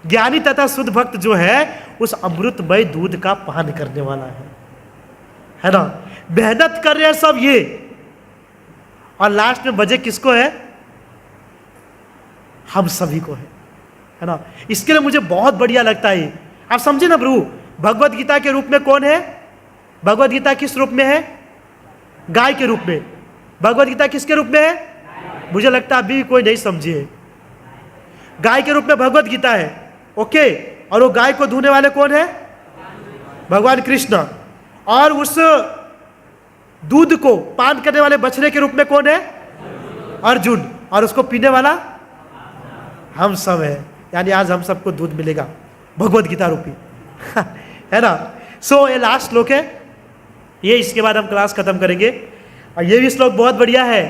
ज्ञानी तथा शुद्ध भक्त जो है उस अमृतमय दूध का पान करने वाला है ना। मेहनत कर रहे हैं सब ये, और लास्ट में मजे किसको है? हम सभी को है ना। इसके लिए मुझे बहुत बढ़िया लगता है। आप समझे ना प्रभु, भगवत गीता के रूप में कौन है? भगवत गीता किस रूप में है? गाय के रूप में। भगवत गीता किसके रूप में है? मुझे लगता है अभी कोई नहीं समझे। गाय के रूप में भगवत गीता है, ओके। और वो गाय को धोने वाले कौन है? भगवान कृष्ण। और उस दूध को पान करने वाले बछड़े के रूप में कौन है? अर्जुन। और उसको पीने वाला हम सब है। यानी आज हम सबको दूध मिलेगा भगवत गीता रूपी है ना। सो ये लास्ट श्लोक है ये, इसके बाद हम क्लास खत्म करेंगे। और ये भी श्लोक बहुत बढ़िया है।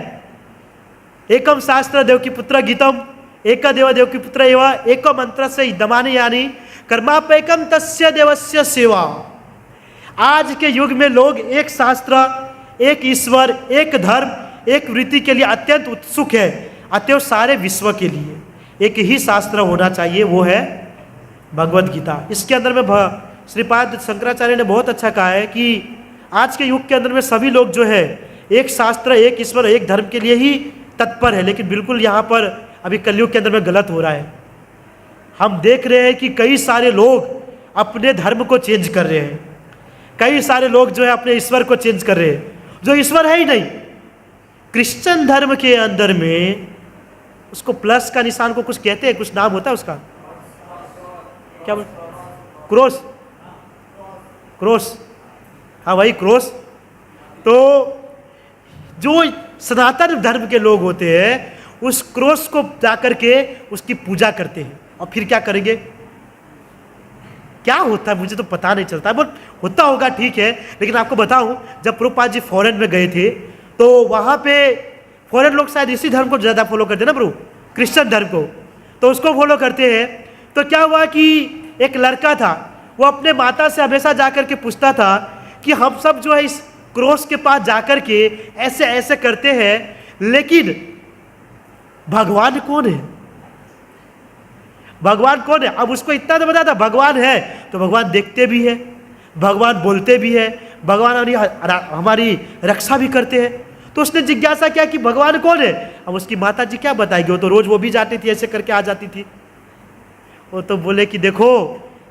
एकम शास्त्र देवकी पुत्र गीतम एक देव देवकी पुत्र एवं एक मंत्र से दमानी यानी कर्मापेकम तस्य देवस्य सेवा। आज के युग में लोग एक शास्त्र, एक ईश्वर, एक धर्म, एक वृत्ति के लिए अत्यंत उत्सुक है। अतएव सारे विश्व के लिए एक ही शास्त्र होना चाहिए, वो है भगवत गीता। इसके अंदर में श्रीपाद शंकराचार्य ने बहुत अच्छा कहा है कि आज के युग के अंदर में सभी लोग जो है एक शास्त्र, एक ईश्वर, एक धर्म के लिए ही तत्पर है। लेकिन बिल्कुल यहाँ पर अभी कलयुग के अंदर में गलत हो रहा है। हम देख रहे हैं कि कई सारे लोग अपने धर्म को चेंज कर रहे हैं, कई सारे लोग जो है अपने ईश्वर को चेंज कर रहे हैं, जो ईश्वर है ही नहीं। क्रिश्चियन धर्म के अंदर में उसको प्लस का निशान को कुछ कहते हैं, कुछ नाम होता है उसका, क्या बोल? क्रॉस, क्रॉस, हाँ वही क्रॉस। तो जो सनातन धर्म के लोग होते हैं उस क्रॉस को जाकर के उसकी पूजा करते हैं। और फिर क्या करेंगे? क्या होता है मुझे तो पता नहीं चलता, बट होता होगा, ठीक है। लेकिन आपको बताऊं, जब प्रभुपाद जी फॉरेन में गए थे तो वहां पे फॉरेन लोग शायद इसी धर्म को ज़्यादा फॉलो करते हैं ना प्रभु, क्रिश्चियन धर्म को, तो उसको फॉलो करते हैं। तो क्या हुआ कि एक लड़का था, वो अपने माता से हमेशा जाकर के पूछता था कि हम सब जो है इस क्रॉस के पास जाकर के ऐसे ऐसे करते हैं, लेकिन भगवान कौन है? भगवान कौन है? अब उसको इतना तो पता था भगवान है, तो भगवान देखते भी है, भगवान बोलते भी है, भगवान हमारी रक्षा भी करते हैं। तो उसने जिज्ञासा किया कि भगवान कौन है। अब उसकी माता जी क्या बताएगी, वो तो रोज वो भी जाती थी, ऐसे करके आ जाती थी। वो तो बोले कि देखो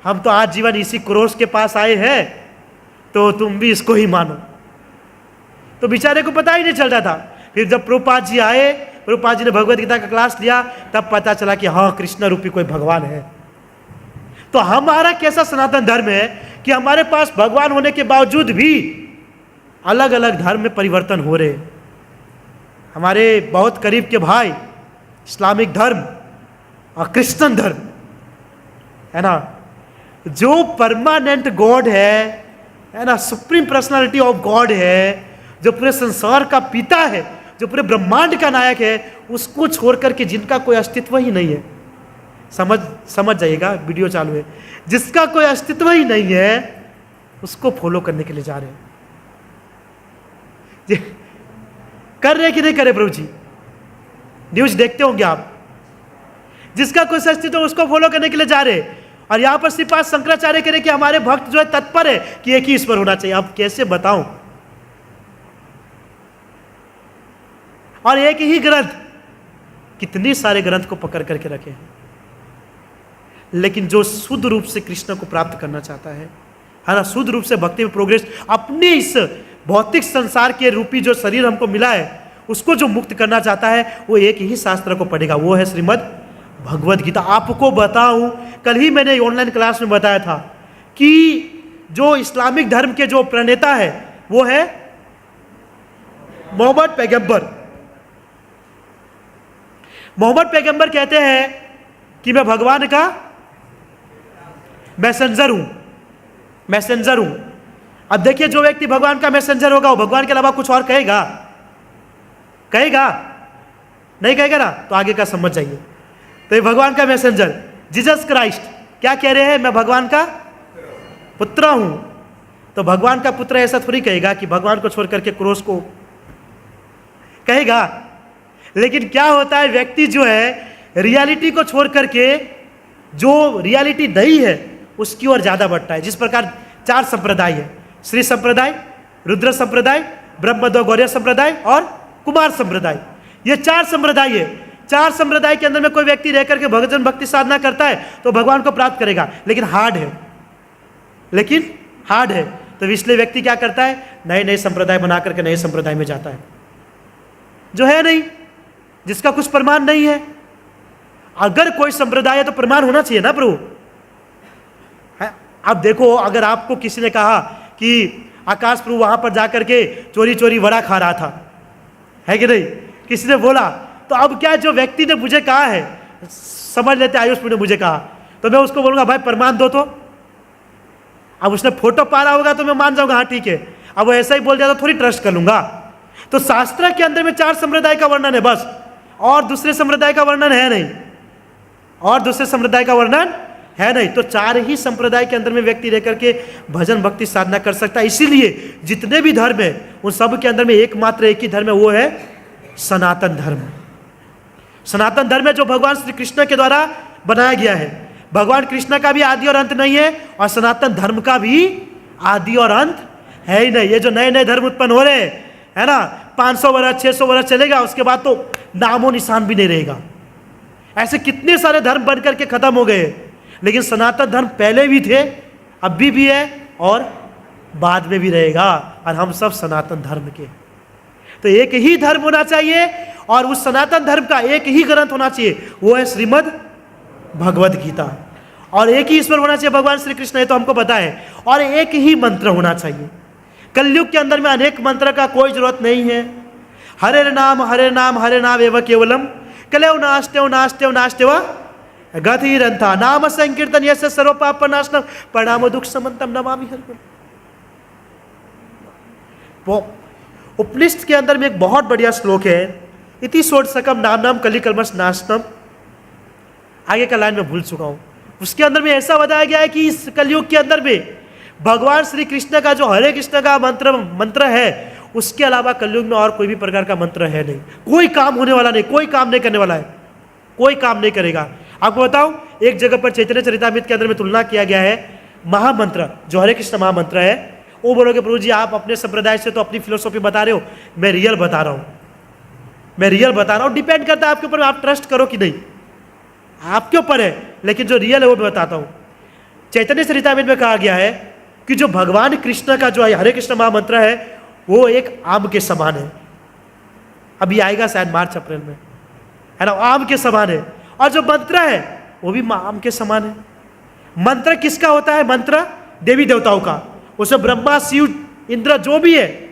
हम तो आज जीवन इसी क्रॉस के पास आए हैं, तो तुम भी इसको ही मानो। तो बेचारे को पता ही नहीं चल रहा था। फिर जब प्रभुपाद जी आए, प्रभुपाद जी ने भगवत गीता का क्लास लिया, तब पता चला कि हाँ कृष्ण रूपी कोई भगवान है। तो हमारा कैसा सनातन धर्म है कि हमारे पास भगवान होने के बावजूद भी अलग अलग धर्म में परिवर्तन हो रहे। हमारे बहुत करीब के भाई इस्लामिक धर्म और क्रिश्चियन धर्म है ना, जो परमानेंट गॉड है ना, सुप्रीम पर्सनालिटी ऑफ गॉड है, जो पूरे संसार का पिता है, जो पूरे ब्रह्मांड का नायक है, उसको छोड़ करके जिनका कोई अस्तित्व ही नहीं है, समझ जाइएगा, वीडियो चालू है, जिसका कोई अस्तित्व ही नहीं है, उसको फॉलो करने के लिए जा रहे हैं। कर रहे कि नहीं करे प्रभु जी? न्यूज देखते होंगे आप। जिसका कोई अस्तित्व उसको फॉलो करने के लिए जा रहे। और यहां पर श्रीपाद शंकराचार्य कह रहे कि हमारे भक्त जो है तत्पर है कि एक ही ईश्वर होना चाहिए। अब कैसे बताऊं? और एक ही ग्रंथ, कितने सारे ग्रंथ को पकड़ करके रखे हैं। लेकिन जो शुद्ध रूप से कृष्ण को प्राप्त करना चाहता है ना, शुद्ध रूप से भक्ति में प्रोग्रेस, अपने इस भौतिक संसार के रूपी जो शरीर हमको मिला है उसको जो मुक्त करना चाहता है, वो एक ही शास्त्र को पढ़ेगा, वो है श्रीमद् भगवद गीता। आपको बताऊं, कल ही मैंने ऑनलाइन क्लास में बताया था कि जो इस्लामिक धर्म के जो प्रणेता है वो है मोहम्मद पैगंबर। मोहम्मद पैगंबर कहते हैं कि मैं भगवान का मैसेंजर हूं। अब देखिए, जो व्यक्ति भगवान का मैसेंजर होगा वो भगवान के अलावा कुछ और कहेगा? नहीं कहेगा ना, तो आगे का समझ जाइए। तो ये भगवान का मैसेंजर जीसस क्राइस्ट क्या कह रहे हैं? मैं भगवान का पुत्र हूं। तो भगवान का पुत्र ऐसा थोड़ी कहेगा कि भगवान को छोड़ करके क्रोस को कहेगा। लेकिन क्या होता है, व्यक्ति जो है रियलिटी को छोड़ करके जो रियलिटी नहीं है उसकी ओर ज्यादा बढ़ता है। जिस प्रकार 4 संप्रदाय है, श्री संप्रदाय, रुद्र संप्रदाय, ब्रह्मदो गौर्य संप्रदाय और कुमार संप्रदाय, ये 4 संप्रदाय है। 4 संप्रदाय के अंदर में कोई व्यक्ति रह करके भजन भक्ति साधना करता है तो भगवान को प्राप्त करेगा, लेकिन हार्ड है। तो इसलिए व्यक्ति क्या करता है, नए संप्रदाय बना करके नए संप्रदाय में जाता है, जो है नहीं, जिसका कुछ प्रमाण नहीं है। अगर कोई संप्रदाय है तो प्रमाण होना चाहिए ना प्रभु। अब देखो, अगर आपको किसी ने कहा कि आकाश प्रभु वहां पर जाकर के चोरी चोरी वड़ा खा रहा था, है कि नहीं, किसी ने बोला, तो अब क्या, जो व्यक्ति ने मुझे कहा है, समझ लेते आयुष ने मुझे कहा, तो मैं उसको बोलूंगा भाई प्रमाण दो तो। अब उसने फोटो पारा होगा तो मैं मान जाऊंगा, हाँ ठीक है। अब वो ऐसा ही बोल दिया तो थोड़ी ट्रस्ट कर लूंगा। तो शास्त्र के अंदर में 4 संप्रदाय का वर्णन है बस, और दूसरे संप्रदाय का वर्णन है नहीं। तो 4 ही संप्रदाय के अंदर में व्यक्ति रह करके भजन भक्ति साधना कर सकता है। इसीलिए जितने भी धर्म है उन सब के अंदर में एकमात्र एक ही धर्म है, वो है सनातन धर्म। सनातन धर्म है जो भगवान श्री कृष्ण के द्वारा बनाया गया है। भगवान कृष्ण का भी आदि और अंत नहीं है, और सनातन धर्म का भी आदि और अंत है ही नहीं। ये जो नए धर्म उत्पन्न हो रहे हैं, है ना, 500 वर्ष 600 वर्ष चलेगा, उसके बाद तो नामो निशान भी नहीं रहेगा। ऐसे कितने सारे धर्म बन करके खत्म हो गए, लेकिन सनातन धर्म पहले भी थे, अभी भी है और बाद में भी रहेगा, और हम सब सनातन धर्म के। तो एक ही धर्म होना चाहिए, और उस सनातन धर्म का एक ही ग्रंथ होना चाहिए, वो है श्रीमद् भगवद गीता। और एक ही ईश्वर होना चाहिए, भगवान श्री कृष्ण, ये तो हमको पता है। और एक ही मंत्र होना चाहिए। कलयुग के अंदर में अनेक मंत्र का कोई जरूरत नहीं है। हरे नाम एवं केवलम कलौ नास्त्यव गतिरंथा नाम संकीर्तन यस्य सर्व पाप नाशनम प्रणामो दुख समंतम नमामि हरिं। उपनिषद के अंदर में एक बहुत बढ़िया श्लोक है, इति षोडशकम नाम कलिकल्मष नाशनम। आगे का लाइन में भूल चुका हूं। उसके अंदर में ऐसा बताया गया है कि इस कलयुग के अंदर में भगवान श्री कृष्ण का जो हरे कृष्ण का मंत्र है, उसके अलावा कलयुग में और कोई भी प्रकार का मंत्र है नहीं। कोई काम होने वाला नहीं, कोई काम नहीं करने वाला है, कोई काम नहीं करेगा। आपको बताऊं, एक जगह पर चैतन्य चरितामृत के अंदर में तुलना किया गया है महामंत्र, जो हरे कृष्ण महामंत्र है। वो बोलोगे प्रभु जी आप अपने संप्रदाय से तो अपनी फिलोसॉफी बता रहे हो, मैं रियल बता रहा हूं। डिपेंड करता है आपके ऊपर, आप ट्रस्ट करो कि नहीं, आपके ऊपर है। लेकिन जो रियल है वो मैं बताता हूं। चैतन्य चरितामृत में कहा गया है कि जो भगवान कृष्ण का जो हरे कृष्ण महामंत्र है, वो एक आम के समान है। अभी आएगा शायद मार्च अप्रैल में, है ना, आम के समान है। और जो मंत्र है वो भी आम के समान है। मंत्र किसका होता है? मंत्र देवी देवताओं का। उसमें ब्रह्मा शिव इंद्र जो भी है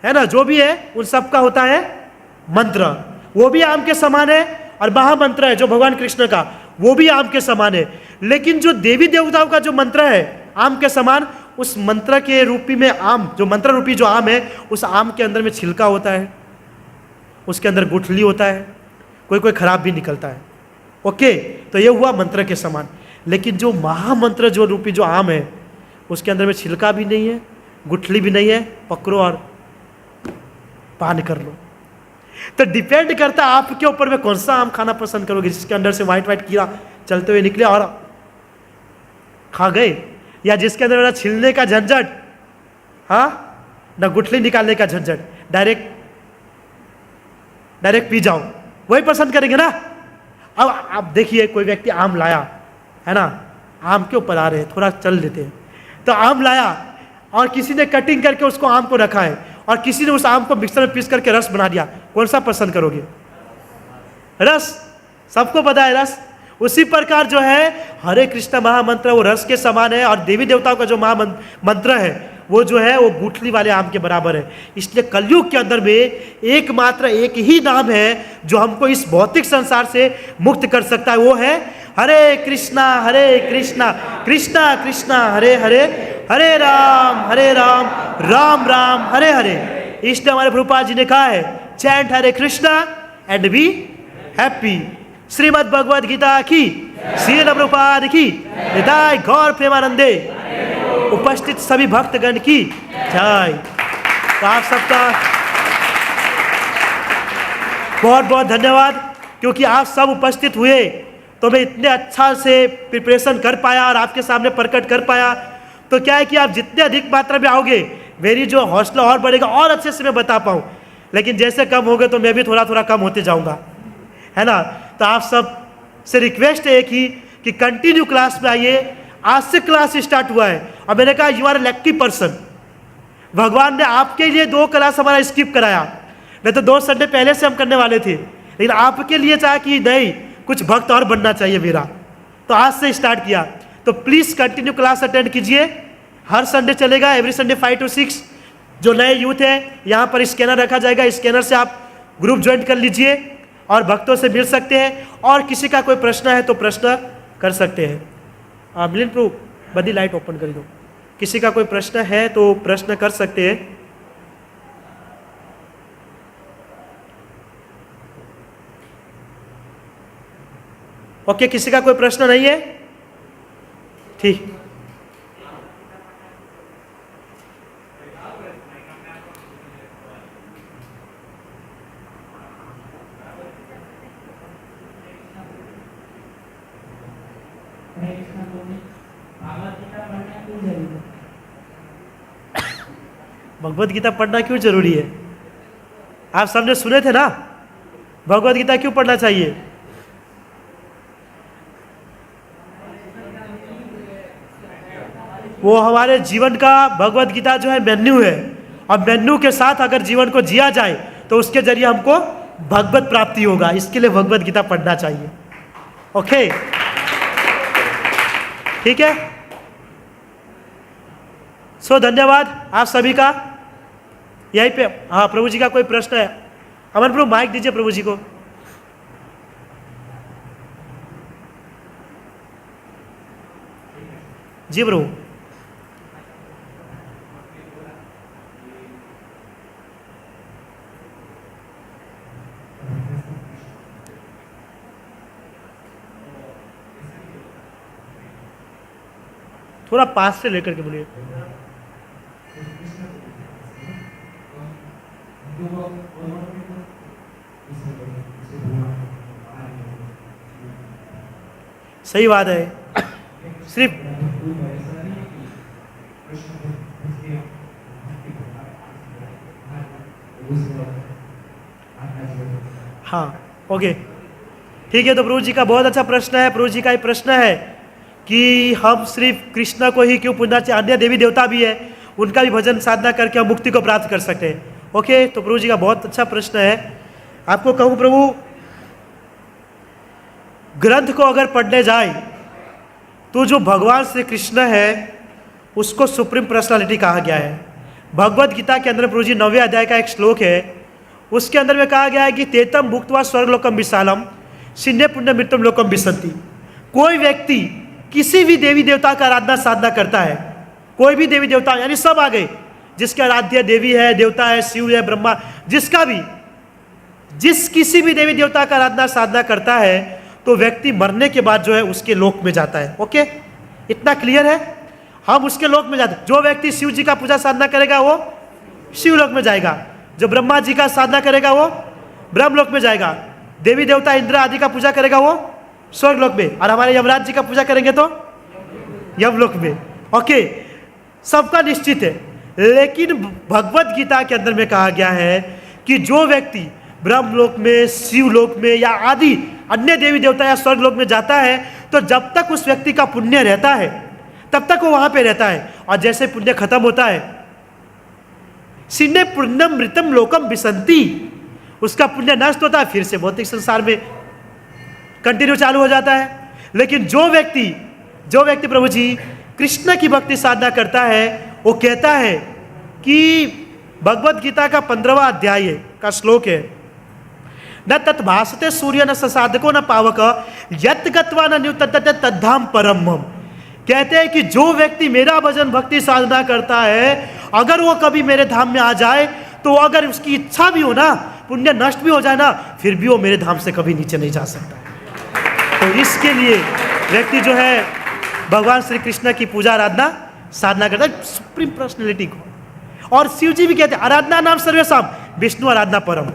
ना, जो भी है, उन सब का होता है मंत्र, वो भी आम के समान है। और महामंत्र है जो भगवान कृष्ण का, वो भी आम के समान है। लेकिन जो देवी देवताओं का जो मंत्र है आम के समान, उस मंत्र के रूपी में आम, जो मंत्र रूपी जो आम है, उस आम के अंदर में छिलका होता है, उसके अंदर गुठली होता है, कोई खराब भी निकलता है। ओके, तो ये हुआ मंत्र के समान। लेकिन जो महामंत्र जो रूपी जो आम है, उसके अंदर में छिलका भी नहीं है, गुठली भी नहीं है, पकड़ो और पान कर लो। तो डिपेंड करता है आपके ऊपर में कौन सा आम खाना पसंद करोगे, जिसके अंदर से व्हाइट कीड़ा चलते हुए निकले और खा गए, या जिसके अंदर ना छिलने का झंझट, हाँ, ना गुठली निकालने का झंझट, डायरेक्ट पी जाओ, वही पसंद करेंगे ना। अब आप देखिए, कोई व्यक्ति आम लाया, है ना, आम के ऊपर आ रहे हैं, थोड़ा चल लेते हैं। तो आम लाया और किसी ने कटिंग करके उसको आम को रखा है, और किसी ने उस आम को मिक्सर में पीस करके रस बना दिया। कौन सा पसंद करोगे? रस, सबको पता है रस। उसी प्रकार जो है हरे कृष्ण महामंत्र वो रस के समान है, और देवी देवताओं का जो महामंत्र है वो जो है वो गुठली वाले आम के बराबर है। इसलिए कलयुग के अंदर में एकमात्र एक ही नाम है जो हमको इस भौतिक संसार से मुक्त कर सकता है, वो है हरे कृष्णा कृष्णा कृष्णा हरे हरे, हरे राम राम राम हरे हरे। इसलिए हमारे प्रभुपाद जी ने कहा है, chant Hare Krishna and be happy. Shrimad Bhagavad Gita की, श्रील प्रभुपाद की, निताय गौर प्रेमानंदे, उपस्थित सभी भक्तगण की जय। तो आप सबका बहुत बहुत धन्यवाद, क्योंकि आप सब उपस्थित हुए तो मैं इतने अच्छा से प्रिपरेशन कर पाया और आपके सामने प्रकट कर पाया। तो क्या है कि आप जितने अधिक मात्रा में आओगे मेरी जो हौसला और बढ़ेगा और अच्छे से मैं बता पाऊँ, लेकिन जैसे कम होगे तो मैं भी थोड़ा थोड़ा कम होते जाऊँगा, है ना। तो आप सब से रिक्वेस्ट है कि कंटिन्यू क्लास में आइए। आज से क्लास स्टार्ट हुआ है और मैंने कहा यू आर लक्की पर्सन, भगवान ने आपके लिए 2 क्लास हमारा स्किप कराया, नहीं तो 2 संडे पहले से हम करने वाले थे, लेकिन आपके लिए चाहे कि नहीं कुछ भक्त और बनना चाहिए मेरा, तो आज से स्टार्ट किया। तो प्लीज़ कंटिन्यू क्लास अटेंड कीजिए, हर संडे चलेगा, एवरी संडे 5 to 6। जो नए यूथ है यहाँ पर स्कैनर रखा जाएगा, स्कैनर से आप ग्रुप ज्वाइन कर लीजिए और भक्तों से मिल सकते हैं, और किसी का कोई प्रश्न है तो प्रश्न कर सकते हैं। मिलिंद प्रभु बड़ी लाइट ओपन कर दो, किसी का कोई प्रश्न है तो प्रश्न कर सकते हैं। ओके, किसी का कोई प्रश्न नहीं है? ठीक, भगवद गीता पढ़ना क्यों जरूरी है? आप सबने सुने थे ना, भगवद गीता क्यों पढ़ना चाहिए? वो हमारे जीवन का, भगवद गीता जो है मेन्यू है, और मेन्यू के साथ अगर जीवन को जिया जाए तो उसके जरिए हमको भगवत प्राप्ति होगा। इसके लिए भगवद गीता पढ़ना चाहिए। ओके, ठीक है। सो धन्यवाद आप सभी का। यहीं पे हाँ, प्रभु जी का कोई प्रश्न है? अमन प्रभु माइक दीजिए प्रभु जी को। जी प्रभु। थोड़ा पास से लेकर के बोलिए। सही बात है। सिर्फ हाँ, ओके, ठीक है। तो प्रभु जी का बहुत अच्छा प्रश्न है। प्रभु जी का ये प्रश्न है कि हम सिर्फ कृष्ण को ही क्यों पूजना चाहिए, अन्य देवी देवता भी है, उनका भी भजन साधना करके हम मुक्ति को प्राप्त कर सकते हैं। ओके, तो प्रभु जी का बहुत अच्छा प्रश्न है। आपको कहूँ प्रभु, ग्रंथ को अगर पढ़ने जाए तो जो भगवान श्री कृष्ण है उसको सुप्रीम पर्सनालिटी कहा गया है। भगवद गीता के अंदर प्रभु जी 9वें अध्याय का एक श्लोक है, उसके अंदर में कहा गया है कि तेतम भुक्त्वा स्वर्गलोकम विशालम सिन्ने पुण्य मृत्यम लोकम विशन्ति। कोई व्यक्ति किसी भी देवी देवता का आराधना साधना करता है, कोई भी देवी देवता, यानी सब आ गए, जिसके आराध्य देवी है, देवता है, शिव है, ब्रह्मा, जिसका भी, जिस किसी भी देवी देवता का आराधना साधना करता है तो व्यक्ति मरने के बाद जो है उसके लोक में जाता है। ओके, इतना क्लियर है? हम उसके लोक में जाते हैं। जो व्यक्ति शिव जी का पूजा साधना करेगा वो शिव लोक में जाएगा, जो ब्रह्मा जी का साधना करेगा वो ब्रह्म लोक में जाएगा, देवी देवता इंद्र आदि का पूजा करेगा वो स्वर्ग लोक में, और हमारे यमराज जी का पूजा करेंगे तो यमलोक में। ओके, सबका निश्चित है। लेकिन भगवद गीता के अंदर में कहा गया है कि जो व्यक्ति ब्रह्म लोक में, शिव लोक में या आदि अन्य देवी देवता या स्वर्ग लोक में जाता है तो जब तक उस व्यक्ति का पुण्य रहता है तब तक वो वहां पे रहता है, और जैसे पुण्य खत्म होता है, सिन्ने पुण्यम मृतम लोकम विसंति, उसका पुण्य नष्ट होता है, फिर से भौतिक संसार में कंटिन्यू चालू हो जाता है। लेकिन जो व्यक्ति प्रभु जी कृष्ण की भक्ति साधना करता है, वो कहता है कि भगवत गीता का 15वां अध्याय का श्लोक है, न तत् भासते सूर्य न साधको न पावक यत् गत्वा न न्युतते तद्धाम परम मम। कहते हैं कि जो व्यक्ति मेरा भजन भक्ति साधना करता है, अगर वो कभी मेरे धाम में आ जाए, तो अगर उसकी इच्छा भी हो ना, पुण्य नष्ट भी हो जाए ना, फिर भी वो मेरे धाम से कभी नीचे नहीं जा सकता। तो इसके लिए व्यक्ति जो है भगवान श्री कृष्ण की पूजा आराधना साधना करता है, सुप्रीम पर्सनैलिटी को। और शिव जी भी कहते हैं आराधना नाम सर्वेशाम, विष्णु आराधना परम।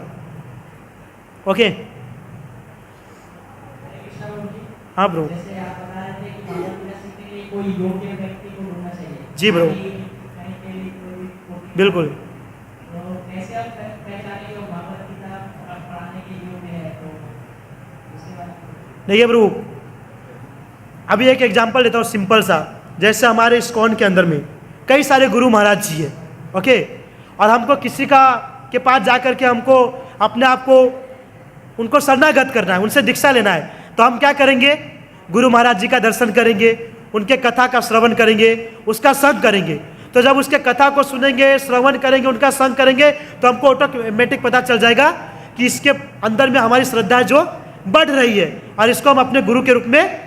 ओके, हाँ ब्रो, जी ब्रो, बिल्कुल। नहीं है ब्रो, अभी एक एग्जांपल देता हूँ सिंपल सा। जैसे हमारे इस्कॉन के अंदर में कई सारे गुरु महाराज जी है, ओके, और हमको किसी के पास जाकर के हमको अपने आप को उनको शरणागत करना है, उनसे दीक्षा लेना है, तो हम क्या करेंगे? गुरु महाराज जी का दर्शन करेंगे, उनके कथा का श्रवण करेंगे, उसका संग करेंगे। तो जब उसके कथा को सुनेंगे, श्रवण करेंगे, उनका संग करेंगे, तो हमको ऑटोमेटिक पता चल जाएगा कि इसके अंदर में हमारी श्रद्धा जो बढ़ रही है, और इसको हम अपने गुरु के रूप में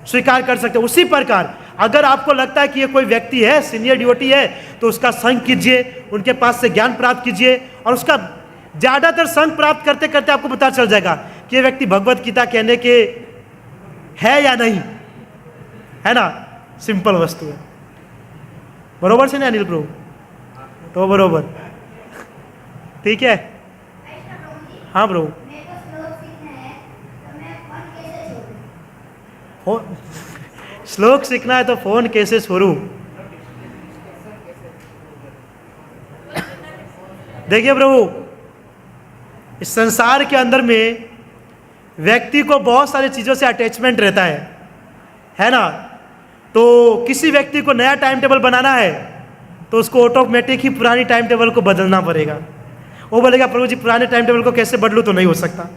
स्वीकार कर सकते हैं। उसी प्रकार अगर आपको लगता है कि ये कोई व्यक्ति है, सीनियर डिवोटी है, तो उसका संग कीजिए, उनके पास से ज्ञान प्राप्त कीजिए, और उसका ज़्यादातर संग प्राप्त करते करते आपको पता चल जाएगा कि ये व्यक्ति भगवत गीता कहने के है या नहीं है ना। सिंपल वस्तु है, बरोबर से ना अनिल प्रभु? तो बरोबर, ठीक है। हाँ ब्रो, श्लोक सीखना है तो फोन कैसे छोड़ूं? देखिए प्रभु, इस संसार के अंदर में व्यक्ति को बहुत सारी चीज़ों से अटैचमेंट रहता है ना। तो किसी व्यक्ति को नया टाइम टेबल बनाना है तो उसको ऑटोमेटिक ही पुरानी टाइम टेबल को बदलना पड़ेगा। वो बोलेगा प्रभु जी पुराने टाइम टेबल को कैसे बदलूं? तो नहीं हो सकता।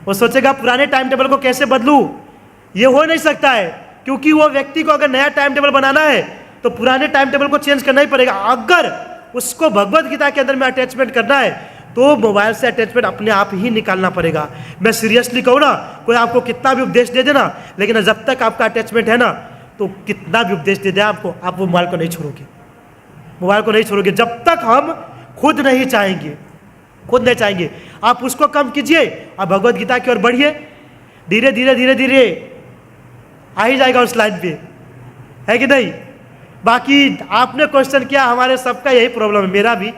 वो सोचेगा पुराने टाइम टेबल को कैसे बदलूं, ये हो नहीं सकता है, क्योंकि वो व्यक्ति को अगर नया टाइम टेबल बनाना है तो पुराने टाइम टेबल को चेंज करना ही पड़ेगा। अगर उसको भगवत गीता के अंदर में अटैचमेंट करना है तो मोबाइल से अटैचमेंट अपने आप ही निकालना पड़ेगा। मैं सीरियसली कहूँ ना, कोई आपको कितना भी उपदेश दे देना, लेकिन जब तक आपका अटैचमेंट है ना, तो कितना भी उपदेश दे दे आपको, आप वो मोबाइल को नहीं छोड़ोगे, मोबाइल को नहीं छोड़ोगे जब तक हम खुद नहीं चाहेंगे, खुद नहीं चाहेंगे। आप उसको कम कीजिए और भगवत गीता की ओर बढ़िए, धीरे धीरे धीरे धीरे आ ही जाएगा उस लाइन पे, है कि नहीं। बाकी आपने क्वेश्चन किया, हमारे सबका यही प्रॉब्लम है, मेरा भी।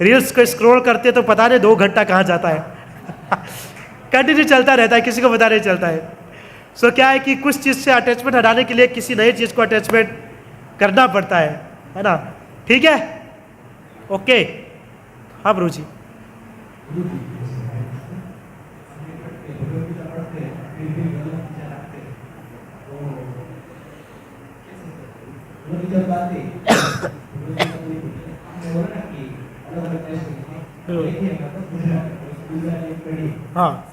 रील्स को स्क्रॉल करते तो पता नहीं 2 घंटा कहाँ जाता है कंटिन्यू चलता रहता है, किसी को पता नहीं चलता है। सो क्या है कि कुछ चीज़ से अटैचमेंट हटाने के लिए किसी नई चीज़ को अटैचमेंट करना पड़ता है ना। ठीक है, ओके। हाँ प्रभु जी, हाँ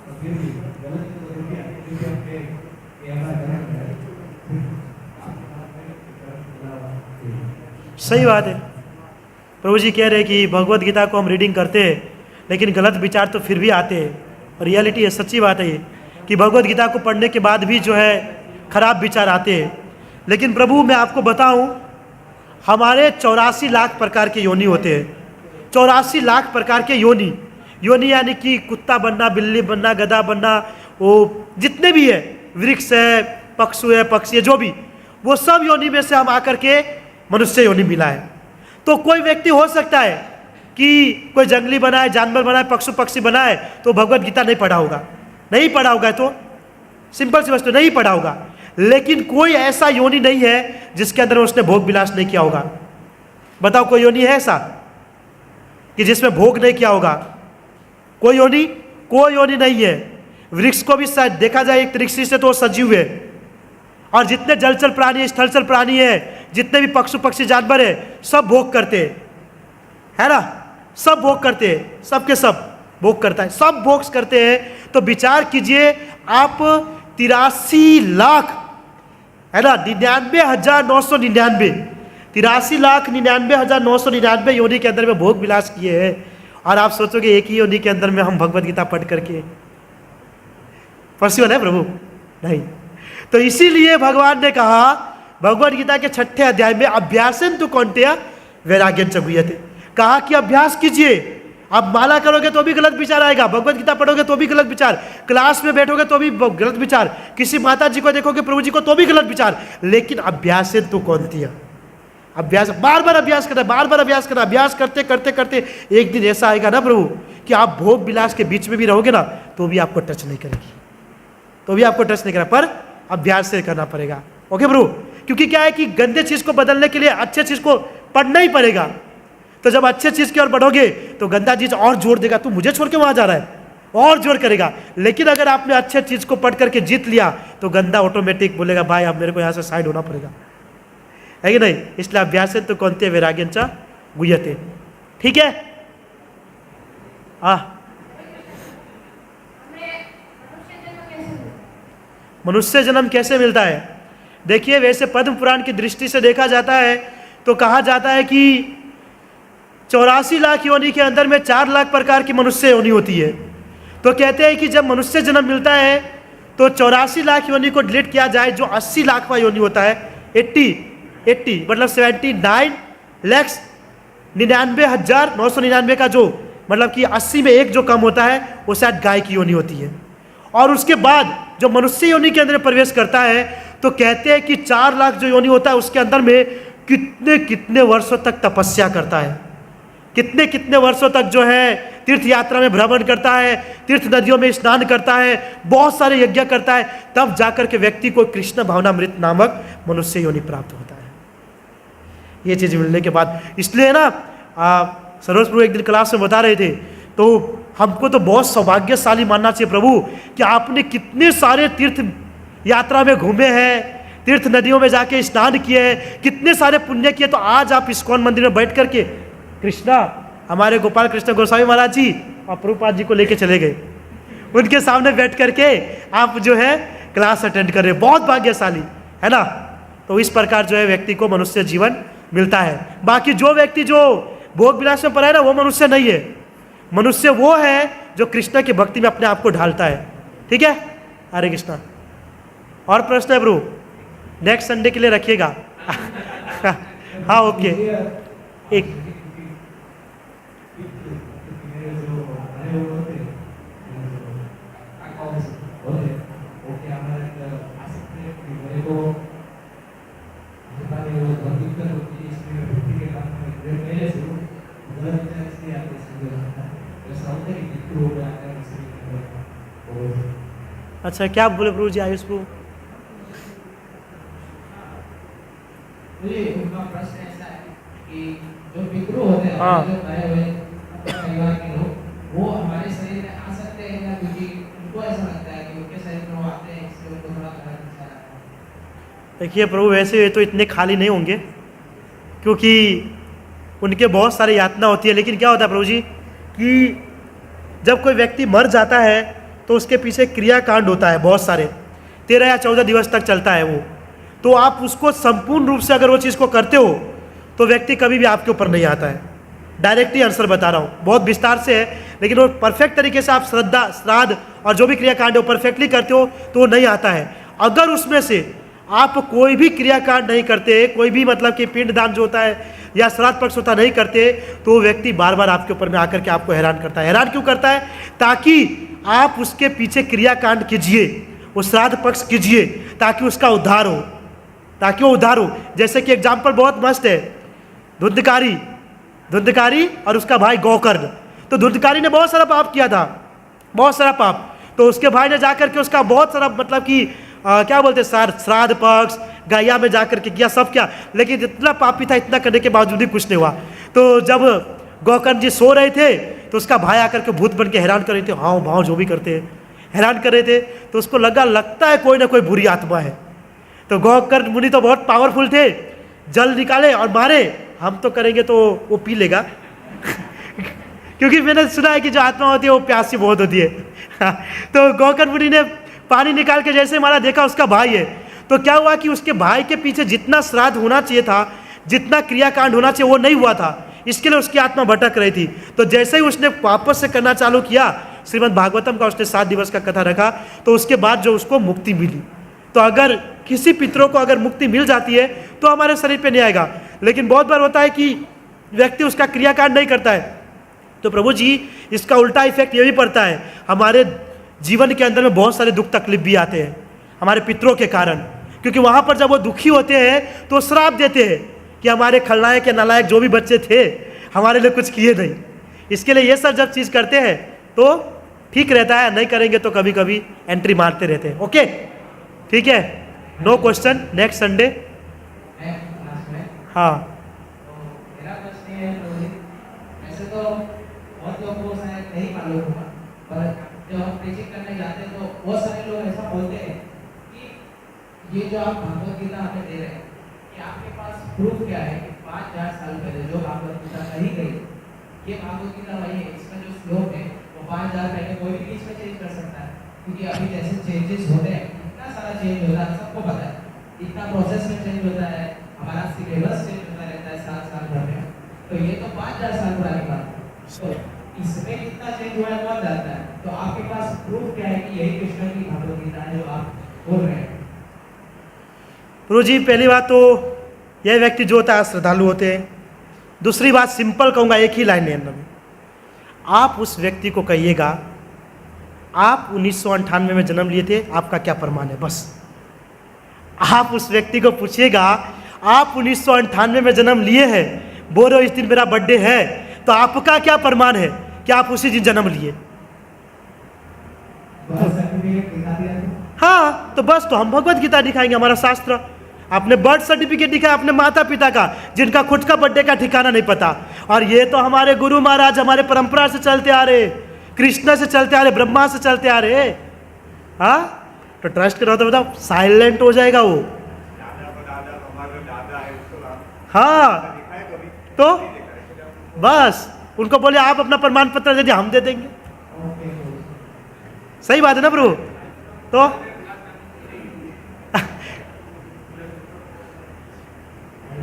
सही बात है। प्रभु जी कह रहे हैं कि भगवत गीता को हम रीडिंग करते हैं, लेकिन गलत विचार तो फिर भी आते हैं। रियलिटी है, सच्ची बात है ये, कि भगवत गीता को पढ़ने के बाद भी जो है खराब विचार आते हैं। लेकिन प्रभु मैं आपको बताऊं, हमारे 84 लाख प्रकार के योनि होते हैं। 84 लाख प्रकार के योनि यानी कि कुत्ता बनना, बिल्ली बनना, गधा बनना, वो जितने भी है, वृक्ष है, पक्षु है, पक्षी है, जो भी, वो सब योनि में से हम आकर के मनुष्य योनि मिला है। तो कोई व्यक्ति हो सकता है कि कोई जंगली बनाए, जानवर बनाए, पक्षु पक्षी बनाए, तो भगवत गीता नहीं पढ़ा होगा, नहीं पढ़ा होगा, तो सिंपल सी वस्तु नहीं पढ़ा होगा। लेकिन कोई ऐसा योनि नहीं है जिसके अंदर उसने भोग विलास नहीं किया होगा। बताओ कोई योनि है ऐसा कि जिसमें भोग नहीं किया होगा? कोई योनि नहीं है। वृक्ष को भी शायद देखा जाए एक दृष्टि से तो वो सजीव है, और जितने जलचर प्राणी है, स्थलचर प्राणी है, जितने भी पशु पक्षी जानवर है, सब भोग करते हैं, है ना, सब भोग करते हैं, सबके सब भोग करता है, सब भोग करते हैं। तो विचार कीजिए आप 83 लाख, है ना, 99,999, 83,99,999 योनि के अंदर में भोग विलास किए हैं। और आप सोचोगे एक ही योनि के अंदर में हम भगवद गीता पढ़ करके पॉसिबल है प्रभु? नहीं। तो इसीलिए भगवान ने कहा भगवद गीता के 6ठे अध्याय में अभ्यासन तो कौन्तेय वैराग्यं च गुह्यते, कहा कि अभ्यास कीजिए। आप माला करोगे तो भी गलत विचार आएगा, भगवद गीता पढ़ोगे तो भी गलत विचार, क्लास में बैठोगे तो भी गलत विचार, किसी माता जी को देखोगे प्रभु जी को तो भी गलत विचार, लेकिन अभ्यासन तो कौन्तेय, अभ्यास, बार बार अभ्यास करना, बार बार अभ्यास करना, अभ्यास करते करते करते एक दिन ऐसा आएगा ना प्रभु कि आप भोग विलास के बीच में भी रहोगे ना तो भी आपको टच नहीं करेगी, तो भी आपको टच नहीं करना, पर अभ्यास से करना पड़ेगा। ओके प्रभु? क्योंकि क्या है कि गंदे चीज को बदलने के लिए अच्छे चीज को पढ़ना ही पड़ेगा। तो जब अच्छे चीज की ओर बढ़ोगे तो गंदा चीज और जोर देगा, तू मुझे छोड़ के वहां जा रहा है, और जोर करेगा। लेकिन अगर आपने अच्छे चीज को पढ़ करके जीत लिया तो गंदा ऑटोमेटिक बोलेगा भाई अब मेरे को यहाँ से साइड होना पड़ेगा, है कि नहीं? इसलिए अभ्यासन तो कौन्तेय वैराग्यं च गुह्यते। ठीक है? मनुष्य जन्म कैसे मिलता है? देखिए, वैसे पद्म पुराण की दृष्टि से देखा जाता है तो कहा जाता है कि 84 लाख योनि के अंदर में 4 लाख प्रकार की मनुष्य योनि होती है। तो कहते हैं कि जब मनुष्य जन्म मिलता है तो 84 लाख योनि को डिलीट किया जाए, जो 80 लाखवां योनि होता है, 80 मतलब 79,99,999 का जो मतलब कि 80 में एक जो कम होता है वो शायद गाय की योनि होती है। और उसके बाद जो मनुष्य योनि के अंदर प्रवेश करता है तो कहते हैं कि 4 लाख जो योनि होता है उसके अंदर में कितने कितने वर्षों तक तपस्या करता है, कितने कितने वर्षों तक जो है तीर्थ यात्रा में भ्रमण करता है, तीर्थ नदियों में स्नान करता है, बहुत सारे यज्ञ करता है, तब जाकर के व्यक्ति को कृष्ण भावनामृत नामक मनुष्य योनि प्राप्त होता है। ये चीज मिलने के बाद, इसलिए ना सरोज प्रभु एक दिन क्लास में बता रहे थे, तो हमको तो बहुत सौभाग्यशाली मानना चाहिए प्रभु कि आपने कितने सारे तीर्थ यात्रा में घूमे हैं, तीर्थ नदियों में जाके स्नान किए हैं, कितने सारे पुण्य किए, तो आज आप इस्कॉन मंदिर में बैठ करके कृष्णा हमारे गोपाल कृष्ण गोस्वामी महाराज जी और प्रभुपाद जी को लेके चले गए, उनके सामने बैठ करके आप जो है क्लास अटेंड कर रहे हैं, बहुत भाग्यशाली है ना। तो इस प्रकार जो है व्यक्ति को मनुष्य जीवन मिलता है। बाकी जो व्यक्ति जो भोग विलास में पड़ा है ना, वो मनुष्य नहीं है। मनुष्य वो है जो कृष्ण की भक्ति में अपने आप को ढालता है। ठीक है? हरे कृष्णा। और प्रश्न है प्रभु? नेक्स्ट संडे के लिए रखिएगा। हाँ ओके। एक अच्छा, क्या बोले प्रभु जी? आयुष प्रभु उनका प्रश्न ऐसा है कि जो पितृ होते हैं, जो मरे हुए परिवार के लोग, वो हमारे शरीर में आ सकते हैं ना? क्योंकि उनको ऐसा लगता है कि उनके शरीर में वो आते हैं, इसलिए उनको थोड़ा डर लगता है। देखिए प्रभु, वैसे तो इतने खाली नहीं होंगे क्योंकि उनके बहुत सारे यातना होती है। लेकिन क्या होता है प्रभु जी कि जब कोई व्यक्ति मर जाता है तो उसके पीछे क्रियाकांड होता है बहुत सारे, 13 या 14 दिवस तक चलता है वो। तो आप उसको संपूर्ण रूप से अगर वो चीज़ को करते हो तो व्यक्ति कभी भी आपके ऊपर नहीं आता है। डायरेक्ट ही आंसर बता रहा हूँ, बहुत विस्तार से है, लेकिन वो परफेक्ट तरीके से आप श्रद्धा, श्राद्ध और जो भी क्रियाकांड है वो परफेक्टली करते हो तो वो नहीं आता है। अगर उसमें से आप कोई भी क्रियाकांड नहीं करते, कोई भी मतलब कि पिंडदान जो होता है या श्राद्ध पक्ष होता नहीं करते, तो वो व्यक्ति बार बार आपके ऊपर में आकर के आपको हैरान करता है। हैरान क्यों करता है? ताकि आप उसके पीछे क्रियाकांड कीजिए, वो श्राद्ध पक्ष कीजिए ताकि उसका उद्धार हो, ताकि वो उद्धार हो। जैसे कि एग्जाम्पल बहुत मस्त है, धुंधकारी और उसका भाई गोकर्ण। तो धुंधकारी ने बहुत सारा पाप किया था, बहुत सारा पाप। तो उसके भाई ने जाकर के उसका बहुत सारा मतलब कि क्या बोलते हैं, श्राद्ध पक्ष गैया में जाकर के किया, सब क्या, लेकिन इतना पापी था, इतना करने के बावजूद भी कुछ नहीं हुआ। तो जब गोकर्ण जी सो रहे थे तो उसका भाई आकर के भूत बन के हैरान कर रहे थे, हाँ भाव जो भी करते हैं, हैरान कर रहे थे। तो उसको लगता है कोई ना कोई बुरी आत्मा है। तो गोकर्ण मुनि तो बहुत पावरफुल थे, जल निकाले और मारे, हम तो करेंगे तो वो पी लेगा क्योंकि मैंने सुना है कि जो आत्मा होती है वो प्यासी बहुत होती है तो गोकर्ण मुनि ने पानी निकाल के जैसे मारा, देखा उसका भाई है। तो क्या हुआ कि उसके भाई के पीछे जितना श्राद्ध होना चाहिए था, जितना क्रियाकांड होना चाहिए, वो नहीं हुआ था। इसके लिए उसकी आत्मा भटक रही थी। तो जैसे ही उसने वापस से करना चालू किया, श्रीमद् भागवतम का उसने 7 दिवस का कथा रखा, तो उसके बाद जो उसको मुक्ति मिली। तो अगर किसी पितरों को अगर मुक्ति मिल जाती है तो हमारे शरीर पे नहीं आएगा। लेकिन बहुत बार होता है कि व्यक्ति उसका क्रियाकांड नहीं करता है, तो प्रभु जी इसका उल्टा इफेक्ट ये भी पड़ता है, हमारे जीवन के अंदर में बहुत सारे दुख तकलीफ भी आते हैं हमारे पितरों के कारण। क्योंकि वहाँ पर जब वो दुखी होते हैं तो श्राप देते हैं कि हमारे खलनायक या नालायक जो भी बच्चे थे हमारे लिए कुछ किए नहीं। इसके लिए ये सब जब चीज़ करते हैं तो ठीक रहता है, नहीं करेंगे तो कभी कभी एंट्री मारते रहते हैं। ओके, ठीक है, नो क्वेश्चन, नेक्स्ट संडे। हाँ, मेरा प्रश्न ये है, वैसे तो बहुत लोगों को शायद नहीं मालूम होगा, पर जब हम प्रीचिंग करने जाते हैं तो बहुत सारे लोग ऐसा बोलते हैं कि ये जो आप भगवत गीता हमें दे रहे हैं, कि आपके पास प्रूफ क्या है कि 5000 साल पहले जो भगवत गीता कही गई, ये भगवत गीता वही है, इसका जो श्लोक है वो 5000 पहले कोई भी बीच में चेंज कर सकता है। क्योंकि अभी जैसे चेंजेस होते हैं, इतना सारा चेंज होता है, सबको पता है, इतना प्रोसेस में चेंज होता है, हमारा सिलेबस चेंज होता रहता है 7 साल भर में। तो ये तो 5000 साल पुरानी बात है, तो इसमें कितना चेंज हुआ है कौन जानता है। तो आपके पास प्रूफ क्या है कि यही कृष्ण की भगवत गीता है जो आप बोल रहे हैं? प्रभु जी पहली बात तो यह व्यक्ति जो होता है श्रद्धालु होते हैं। दूसरी बात सिंपल कहूँगा, एक ही लाइन है, आप उस व्यक्ति को कहिएगा आप 1998 में जन्म लिए थे, आपका क्या प्रमाण है। बस आप उस व्यक्ति को पूछिएगा आप 1998 में जन्म लिए हैं, बोल रहे हो इस दिन मेरा बर्थडे है, तो आपका क्या प्रमाण है कि आप उसी दिन जन्म लिए। हाँ, तो बस तो हम भगवत गीता दिखाएंगे, हमारा शास्त्र। आपने बर्थ सर्टिफिकेट दिखाया अपने माता पिता का, जिनका खुद का बर्थडे का ठिकाना नहीं पता। और ये तो हमारे गुरु महाराज हमारे परंपरा से चलते आ रहे, कृष्ण से चलते आ रहे, ब्रह्मा से चलते आ रहे। हाँ, तो ट्रस्ट करो तो बताओ, साइलेंट हो जाएगा वो। हाँ, तो बस उनको बोले आप अपना प्रमाण पत्र दे दिए, हम दे देंगे। सही बात है ना प्रभु। तो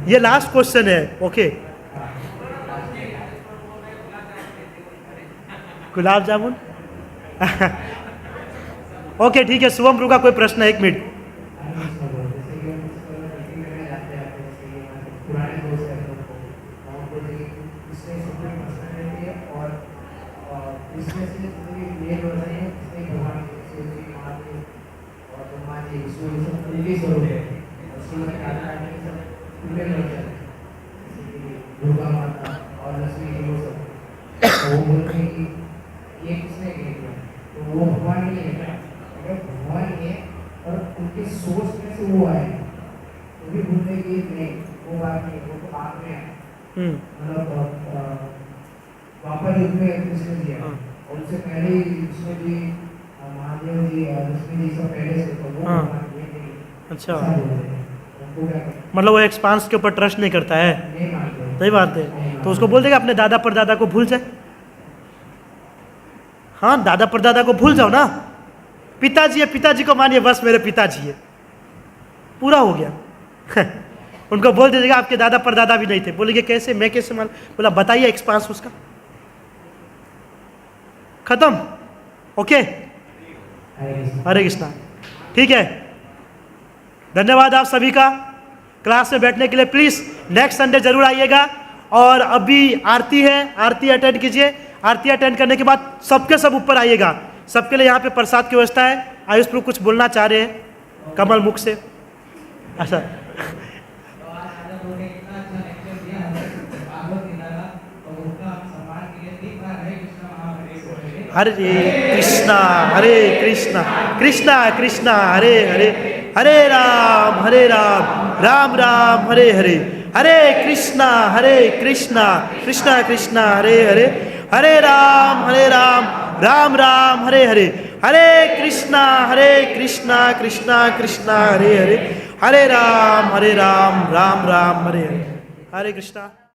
ये लास्ट क्वेश्चन है। ओके, गुलाब जामुन ओके, ठीक है। शुभम प्रभु का कोई प्रश्न है? 1 मिनट। दुर्गा माता और लक्ष्मी जी वो सब, वो बोलते हैं कि ये किसने किया, तो वो भगवान नहीं है। अगर भगवान है और उनके सोर्स में से वो आए तो भी बोलते कि नहीं, वो बात नहीं, वो तो आप में है। मतलब द्वापर युग में कृष्ण जी है, और उससे पहले कृष्ण जी, महादेव जी, लक्ष्मी जी सब पहले से, तो वो भगवान ये नहीं। अच्छा, मतलब वो एक्सपांस के ऊपर ट्रस्ट नहीं करता है। सही बात है। तो उसको बोल देगा अपने दादा परदादा को भूल जाए। हाँ, दादा परदादा को भूल जाओ ना, पिताजी है, पिताजी को मानिए, बस मेरे पिताजी है, पूरा हो गया उनको बोल दीजिएगा आपके दादा परदादा भी नहीं थे। बोलेंगे कैसे, मैं कैसे मान? बोला बताइए एक्सपांस उसका, खत्म। ओके, हरे कृष्णा। ठीक है, धन्यवाद आप सभी का क्लास में बैठने के लिए। प्लीज़ नेक्स्ट संडे जरूर आइएगा। और अभी आरती है, आरती अटेंड कीजिए। आरती अटेंड करने के बाद सबके सब ऊपर आइएगा। सबके लिए यहाँ पे प्रसाद की व्यवस्था है। आयुष प्रभु कुछ बोलना चाह रहे हैं कमल मुख से। अच्छा, हरे कृष्णा हरे कृष्णा कृष्णा कृष्णा हरे हरे, हरे राम राम राम हरे हरे, हरे कृष्णा कृष्णा कृष्णा हरे हरे, हरे राम राम राम हरे हरे, हरे कृष्णा कृष्णा कृष्णा हरे हरे, हरे राम राम राम हरे हरे। हरे कृष्णा।